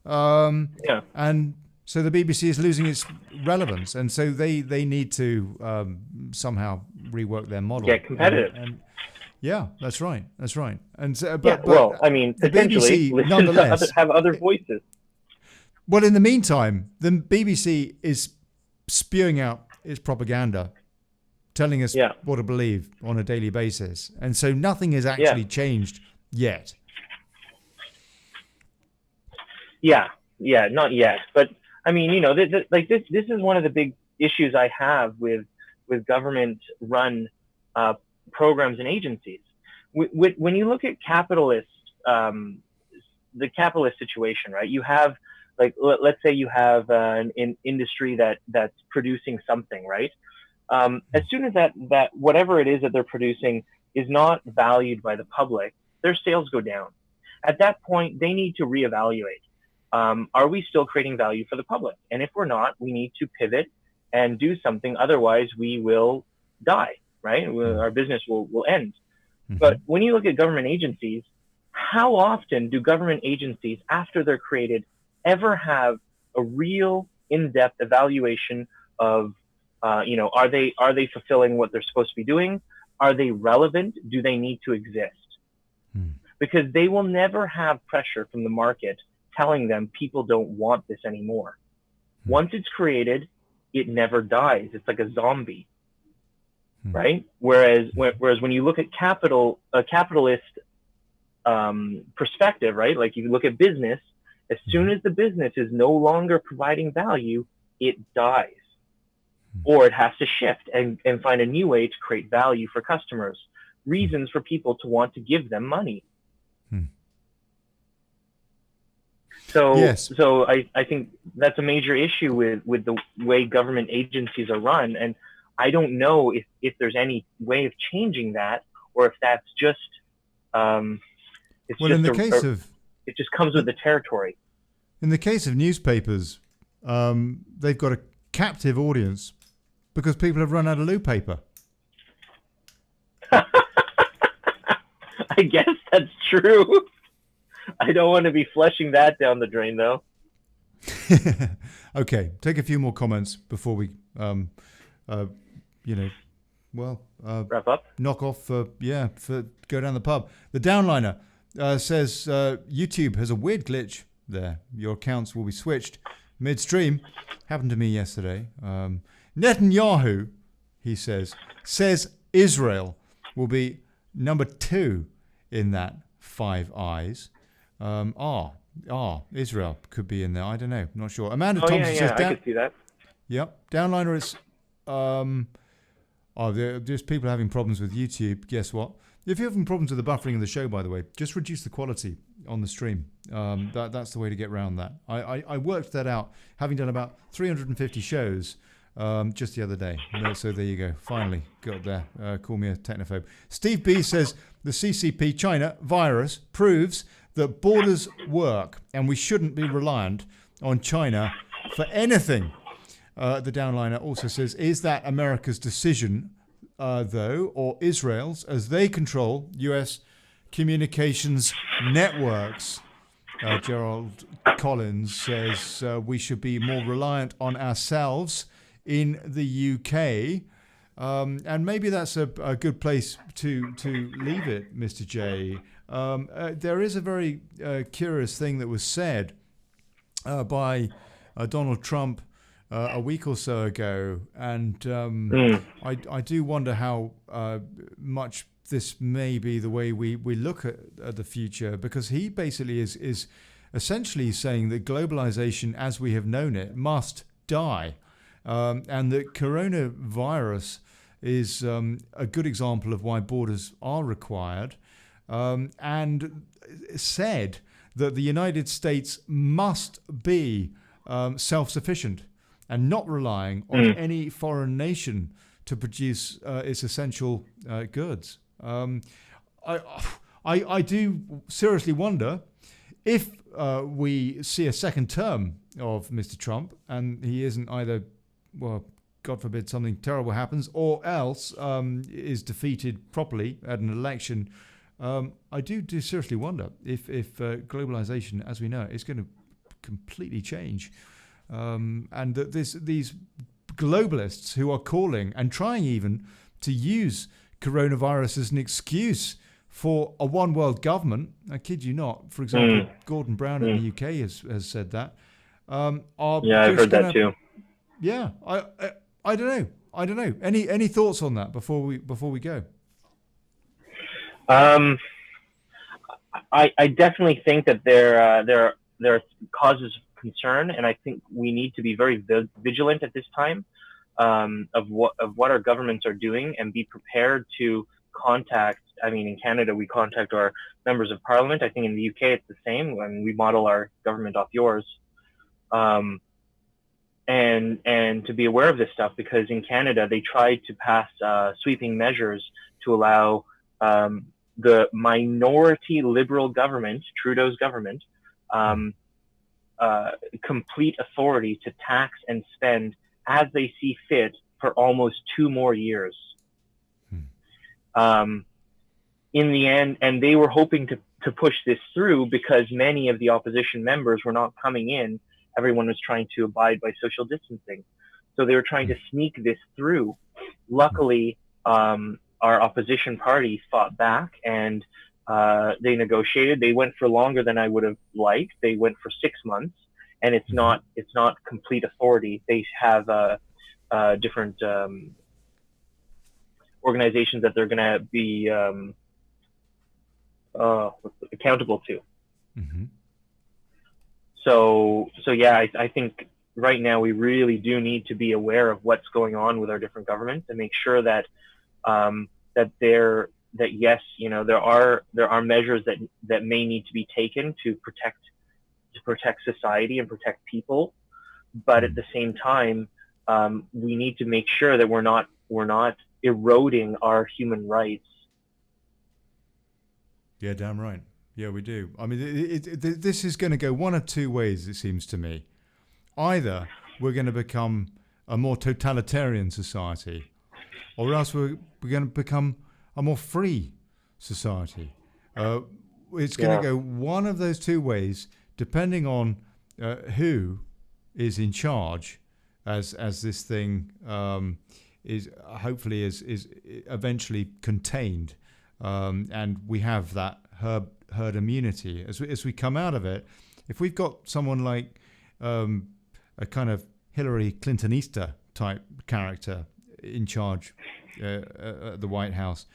And so the BBC is losing its relevance. And so they need to somehow rework their model. Get competitive. Yeah, that's right. And so, I mean, potentially BBC, nonetheless, have other voices. Well, in the meantime, the BBC is spewing out its propaganda, telling us what to believe on a daily basis. And so nothing has actually changed yet. Yeah, not yet. But I mean, this is one of the big issues I have with government-run programs and agencies. When you look at the capitalist situation, right? You have, like, let's say you have an industry that's producing something, right? As soon as that whatever it is that they're producing is not valued by the public, their sales go down. At that point, they need to reevaluate. Are we still creating value for the public? And if we're not, we need to pivot and do something. Otherwise, we will die, right? Our business will end. Mm-hmm. But when you look at government agencies, how often do government agencies, after they're created, ever have a real in-depth evaluation of, are they fulfilling what they're supposed to be doing? Are they relevant? Do they need to exist? Because they will never have pressure from the market telling them people don't want this anymore. Once it's created, it never dies. It's like a zombie, right? Whereas when you look at a capitalist perspective, right? Like you look at business, as soon as the business is no longer providing value, it dies. Or it has to shift and find a new way to create value for customers, reasons for people to want to give them money. So I think that's a major issue with the way government agencies are run. And I don't know if there's any way of changing that, or if that's just, it just comes with the territory. In the case of newspapers, they've got a captive audience because people have run out of loo paper. I guess that's true. I don't want to be flushing that down the drain, though. Okay, take a few more comments before we, wrap up. Knock off, go down the pub. The downliner says YouTube has a weird glitch there. Your accounts will be switched midstream. Happened to me yesterday. Netanyahu, he says Israel will be number 2 in that Five Eyes. Israel could be in there. I don't know. Not sure. Amanda Thompson says... I could see that. Yep. Downliner is... there's people having problems with YouTube. Guess what? If you're having problems with the buffering of the show, by the way, just reduce the quality on the stream. That's the way to get around that. I worked that out, having done about 350 shows just the other day. So there you go. Finally got there. Call me a technophobe. Steve B says the CCP China virus proves that borders work and we shouldn't be reliant on China for anything. The downliner also says, is that America's decision, though, or Israel's, as they control U.S. communications networks? Gerald Collins says we should be more reliant on ourselves in the UK. And maybe that's a good place to leave it, Mr. J. There is a very curious thing that was said by Donald Trump a week or so ago, and I do wonder how much this may be the way we look at the future, because he basically is essentially saying that globalization as we have known it must die, and that coronavirus is a good example of why borders are required, and said that the United States must be self-sufficient and not relying on any foreign nation to produce its essential goods. I do seriously wonder if we see a second term of Mr. Trump and he isn't either, well, God forbid something terrible happens, or else is defeated properly at an election. I do seriously wonder if globalization, as we know it, is going to completely change, and that these globalists who are calling and trying even to use coronavirus as an excuse for a one world government. I kid you not. For example, Gordon Brown in the UK has said that. I've heard that too. Yeah, I don't know. Any thoughts on that before we go? I definitely think that there are causes of concern, and I think we need to be very vigilant at this time of what our governments are doing, and be prepared to contact. I mean, in Canada, we contact our members of parliament. I think in the UK it's the same, and we model our government off yours. And to be aware of this stuff, because in Canada they tried to pass sweeping measures to allow the minority Liberal government, Trudeau's government, complete authority to tax and spend as they see fit for almost 2 more years. In the end, and they were hoping to push this through because many of the opposition members were not coming in. Everyone was trying to abide by social distancing. So they were trying to sneak this through. Luckily, our opposition party fought back, and they negotiated. They went for longer than I would have liked. They went for 6 months, and it's not complete authority. They have different organizations that they're going to be accountable to. So yeah, I think right now we really do need to be aware of what's going on with our different governments and make sure that yes, you know, there are measures that may need to be taken to protect society and protect people, but at the same time, we need to make sure that we're not eroding our human rights. Yeah, damn right. Yeah, we do. I mean, this is going to go one of two ways, it seems to me. Either we're going to become a more totalitarian society, or else we're going to become a more free society. It's going to go one of those two ways, depending on who is in charge, as this thing is hopefully is eventually contained, and we have that herd immunity as we come out of it. If we've got someone like a kind of Hillary Clintonista type character in charge at the White House,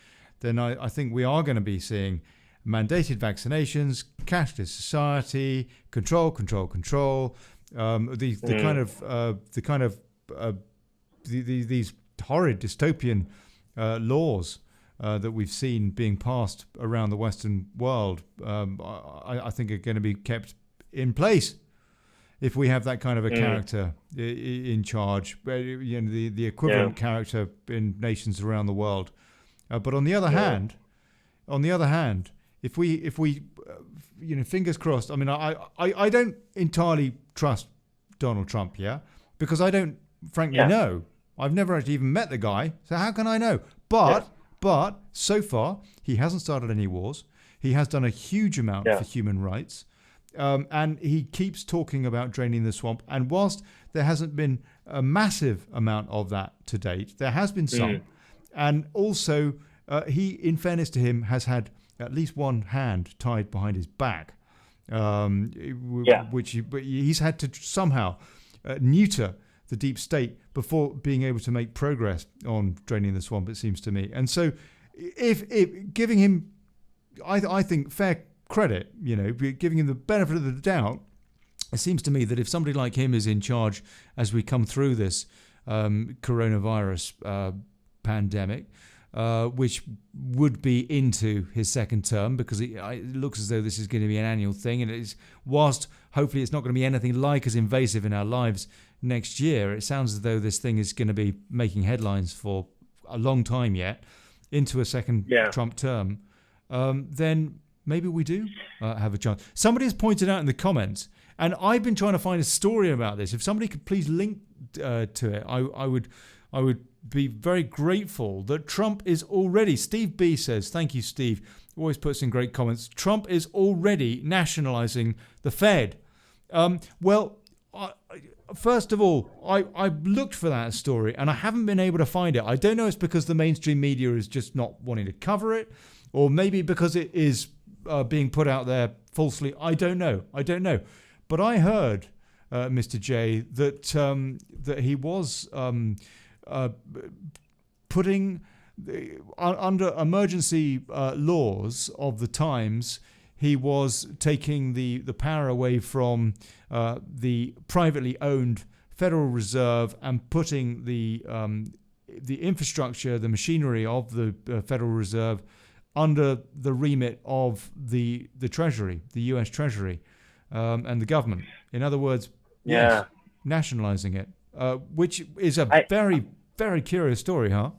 then I think we are going to be seeing mandated vaccinations, cashless society, control. These horrid dystopian laws that we've seen being passed around the Western world, I think are going to be kept in place if we have that kind of a character in charge. You know, the equivalent character in nations around the world. But on the other hand, if we you know, fingers crossed. I mean, I don't entirely trust Donald Trump, because I don't frankly know. I've never actually even met the guy, so how can I know? But so far, he hasn't started any wars. He has done a huge amount for human rights. And he keeps talking about draining the swamp. And whilst there hasn't been a massive amount of that to date, there has been some. And also, he, in fairness to him, has had at least one hand tied behind his back, which he's had to somehow neuter the deep state before being able to make progress on draining the swamp, it seems to me. And so if giving him, I think, fair credit, you know, giving him the benefit of the doubt, it seems to me that if somebody like him is in charge as we come through this coronavirus pandemic, which would be into his second term, because it looks as though this is going to be an annual thing, and it's, whilst hopefully it's not going to be anything like as invasive in our lives next year, it sounds as though this thing is going to be making headlines for a long time yet into a second Trump term, then maybe we do have a chance. Somebody has pointed out in the comments, and I've been trying to find a story about this. If somebody could please link to it, I would be very grateful. That Trump is already, Steve B says, thank you, Steve, always puts in great comments, Trump is already nationalizing the Fed. First of all, I looked for that story and I haven't been able to find it. I don't know if it's because the mainstream media is just not wanting to cover it, or maybe because it is being put out there falsely. I don't know. But I heard, Mr. J, that he was putting under emergency laws of the times. He was taking the power away from the privately owned Federal Reserve and putting the infrastructure, the machinery of the Federal Reserve under the remit of the Treasury, the U.S. Treasury, and the government. In other words, yes, nationalizing it, which is a very, very curious story, huh?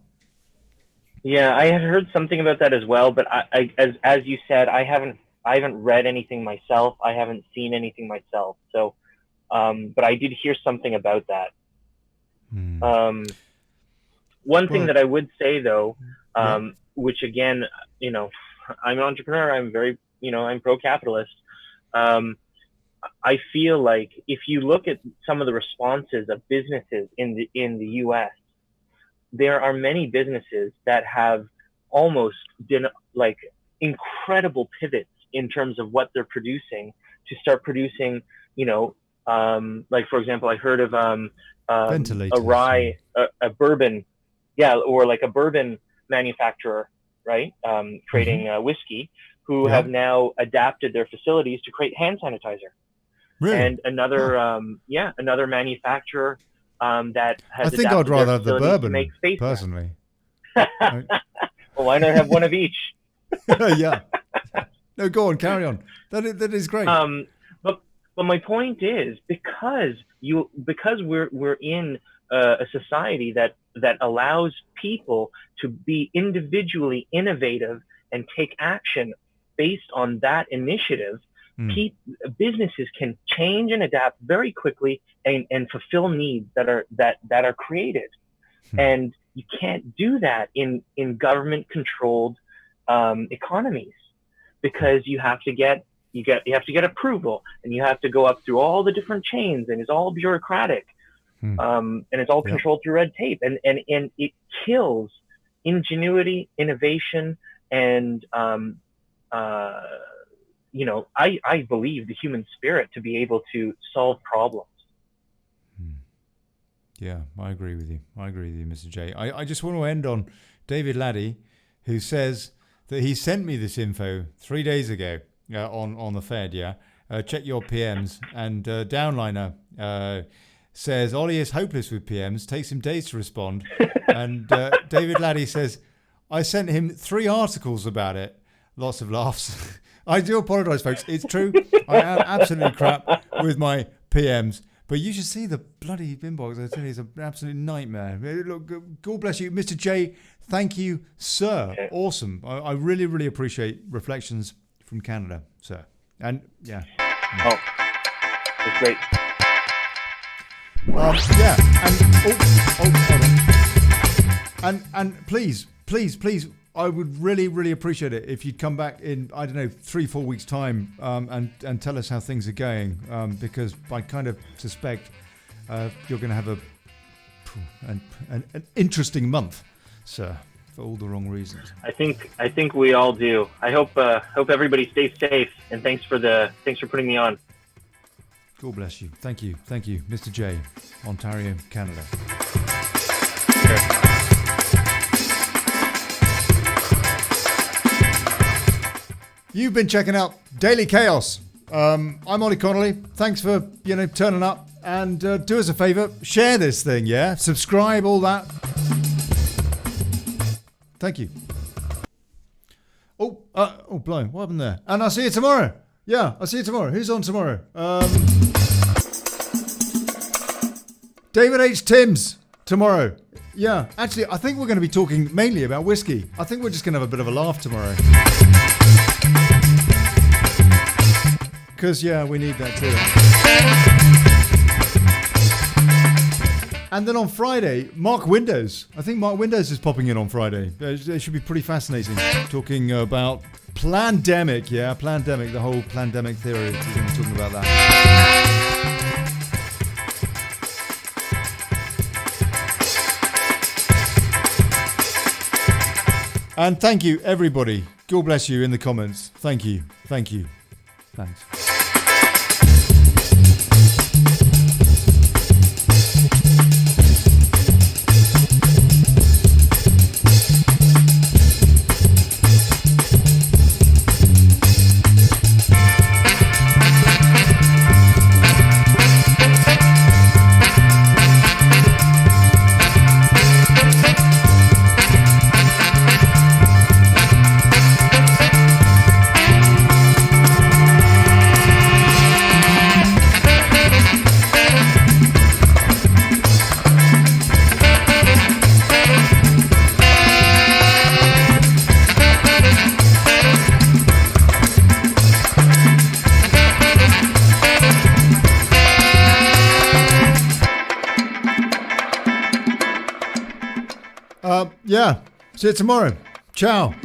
Yeah, I had heard something about that as well, but as you said, I haven't read anything myself. I haven't seen anything myself. So, but I did hear something about that. One thing that I would say though, which again, I'm an entrepreneur. I'm very, I'm pro-capitalist. I feel like if you look at some of the responses of businesses in the U.S., there are many businesses that have almost been like incredible pivots in terms of what they're producing to start producing, like for example, I heard of a rye, a bourbon, or like a bourbon manufacturer, right? Creating whiskey, who have now adapted their facilities to create hand sanitizer. Really? And another manufacturer that has. I think I'd rather have the bourbon, personally. Well, why not have one of each? Yeah. No, go on, carry on. That is great. But my point is because we're in a society that allows people to be individually innovative and take action based on that initiative. Businesses can change and adapt very quickly and fulfill needs that are created, and you can't do that in government controlled economies, because you have to get approval, and you have to go up through all the different chains, and it's all bureaucratic, and it's all controlled through red tape, and it kills ingenuity, innovation, and I believe the human spirit to be able to solve problems. Yeah, I agree with you, Mr. J. I just want to end on David Laddie, who says that he sent me this info 3 days ago on the Fed. Check your PMs, and Downliner says Ollie is hopeless with PMs, takes him days to respond, and David Laddie says I sent him 3 articles about it. Lots of laughs. I do apologise, folks. It's true. I am absolutely crap with my PMs. But you should see the bloody inbox. I tell you, it's an absolute nightmare. Look, God bless you. Mr. J, thank you, sir. Okay. Awesome. I really, really appreciate reflections from Canada, sir. And, yeah. Oh, it's great. Yeah. And please, I would really, really appreciate it if you'd come back in, 3-4 weeks' time and tell us how things are going, because I kind of suspect you're going to have an interesting month, sir, for all the wrong reasons. I think we all do. I hope everybody stays safe, and thanks for putting me on. God bless you. Thank you, Mr. J, Ontario, Canada. Sure. You've been checking out Daily Chaos. I'm Olly Connelly. Thanks for turning up, and do us a favour, share this thing, yeah? Subscribe, all that. Thank you. Oh, blown. What happened there? And I'll see you tomorrow. Yeah, I'll see you tomorrow. Who's on tomorrow? David H. Timms tomorrow. Yeah, actually, I think we're going to be talking mainly about whiskey. I think we're just going to have a bit of a laugh tomorrow. Because, yeah, we need that too. And then on Friday, Mark Windows. I think Mark Windows is popping in on Friday. It should be pretty fascinating. Talking about plandemic, yeah, plandemic, the whole plandemic theory. We're going to be talking about that. And thank you, everybody. God bless you in the comments. Thank you. Thank you. Thanks. Yeah. See you tomorrow. Ciao.